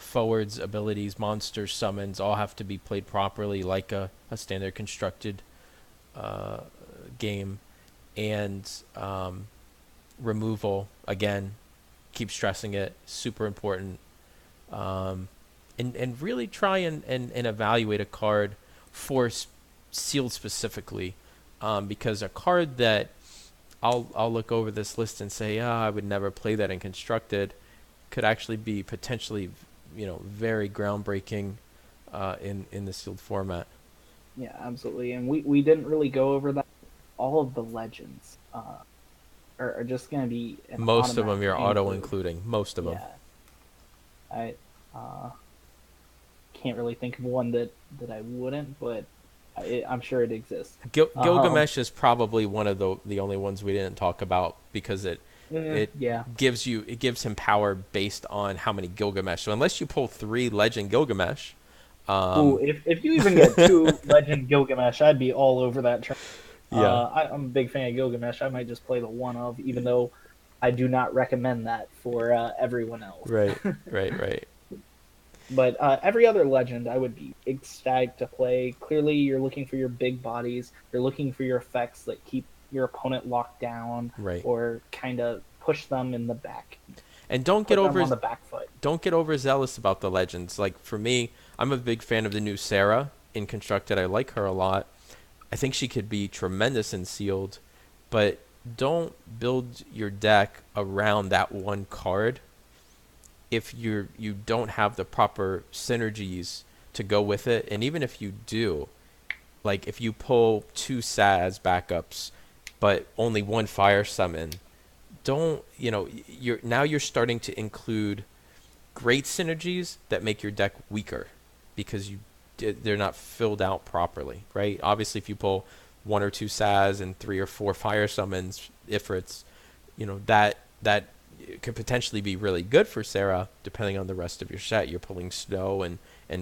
Speaker 1: Forwards, abilities, monsters, summons all have to be played properly, like a standard constructed game. And removal, again, keep stressing it, super important. And really try and evaluate a card for sealed specifically, because a card that I'll look over this list and say, I would never play that in constructed, could actually be potentially, very groundbreaking in the sealed format.
Speaker 2: Yeah, absolutely. And we didn't really go over that. All of the legends are just going to be an
Speaker 1: Most of them
Speaker 2: automatic
Speaker 1: you're auto
Speaker 2: include.
Speaker 1: including. Most of them.
Speaker 2: Yeah, I uh, can't really think of one that I wouldn't, but I'm sure it exists. Um,
Speaker 1: Gilgamesh is probably one of the only ones we didn't talk about because it
Speaker 2: yeah.
Speaker 1: gives him power based on how many Gilgamesh. So unless you pull 3 Legend Gilgamesh,
Speaker 2: Ooh,
Speaker 1: um,
Speaker 2: if you even get 2 Legend Gilgamesh, I'd be all over that train.
Speaker 1: yeah,
Speaker 2: I'm a big fan of Gilgamesh. I might just play the one of, even though I do not recommend that for everyone else.
Speaker 1: right, right.
Speaker 2: But every other legend, I would be ecstatic to play. Clearly, you're looking for your big bodies. You're looking for your effects that keep your opponent locked down
Speaker 1: Right.
Speaker 2: or kind of push them in the back,
Speaker 1: And
Speaker 2: put them on the back foot.
Speaker 1: don't get overzealous about the legends. Like for me, I'm a big fan of the new Sarah in constructed. I like her a lot. I think she could be tremendous in sealed, but don't build your deck around that one card if you don't have the proper synergies to go with it. And even if you do, like if you pull 2 Saz backups but only 1 fire summon, don't, you're starting to include great synergies that make your deck weaker because they're not filled out properly, right? Obviously, if you pull 1 or 2 Saz and 3 or 4 fire summons, Ifrits, that could potentially be really good for Sarah, depending on the rest of your set. You're pulling Snow and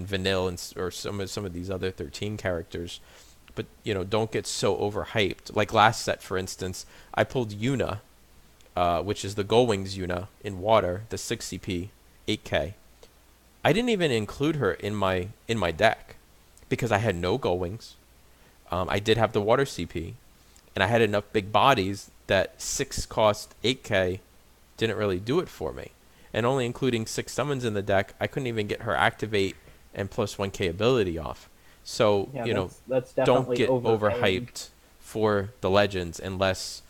Speaker 1: Vanille or some of these other 13 characters, but don't get so overhyped. Like last set, for instance, I pulled Yuna, which is the Gullwings Yuna in water, the 6 CP, 8K. I didn't even include her in my deck because I had no Gullwings. I did have the water CP, and I had enough big bodies that 6 cost 8K didn't really do it for me. And only including 6 summons in the deck, I couldn't even get her activate and plus 1K ability off. So,
Speaker 2: Yeah, that's
Speaker 1: don't
Speaker 2: definitely
Speaker 1: get
Speaker 2: overpaying.
Speaker 1: overhyped for the legends unless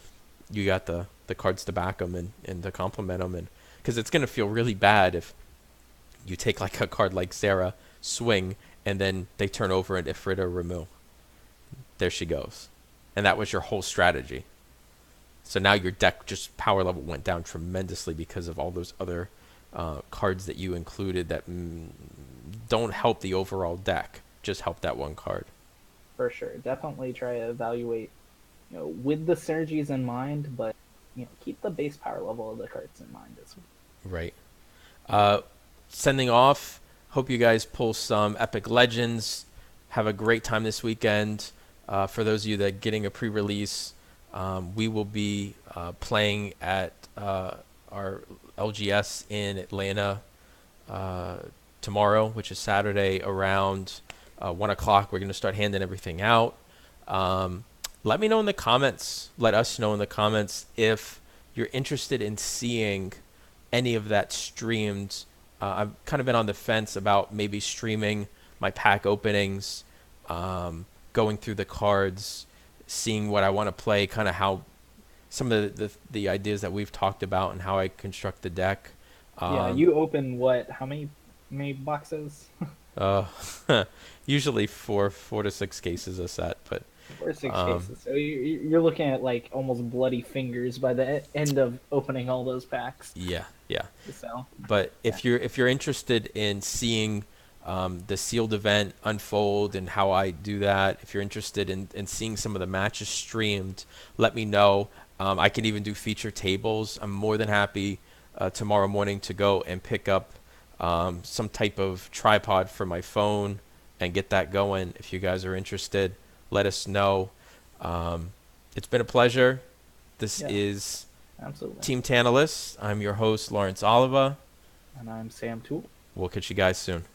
Speaker 1: you got the cards to back them and to complement them. And because it's going to feel really bad if you take like a card like Sarah, swing, and then they turn over and Ifrit or Ramu. There she goes. And that was your whole strategy. So now your deck just power level went down tremendously because of all those other cards that you included that don't help the overall deck, just help that one card.
Speaker 2: For sure. Definitely try to evaluate, with the synergies in mind, but keep the base power level of the cards in mind as well.
Speaker 1: Right. Sending off. Hope you guys pull some epic legends. Have a great time this weekend. For those of you that are getting a pre-release, we will be playing at our LGS in Atlanta tomorrow, which is Saturday, around 1 o'clock. We're going to start handing everything out. Let me know in the comments. Let us know in the comments if you're interested in seeing any of that streamed. I've kind of been on the fence about maybe streaming my pack openings, going through the cards, seeing what I want to play, kind of how some of the ideas that we've talked about and how I construct the deck.
Speaker 2: Yeah,
Speaker 1: Um,
Speaker 2: you open what? How many boxes?
Speaker 1: uh, usually four to six cases a set, but
Speaker 2: Or six
Speaker 1: um,
Speaker 2: cases. So you're looking at like almost bloody fingers by the end of opening all those packs.
Speaker 1: yeah, yeah.
Speaker 2: So
Speaker 1: But
Speaker 2: yeah,
Speaker 1: if you're interested in seeing the sealed event unfold and how I do that, if you're interested in seeing some of the matches streamed, let me know. I can even do feature tables. I'm more than happy tomorrow morning to go and pick up some type of tripod for my phone and get that going. If you guys are interested, let us know. Um, it's been a pleasure. This
Speaker 2: yeah,
Speaker 1: is
Speaker 2: absolutely.
Speaker 1: Team Tantalus. I'm your host, Lawrence Oliva.
Speaker 2: And I'm Sam Tool.
Speaker 1: We'll catch you guys soon.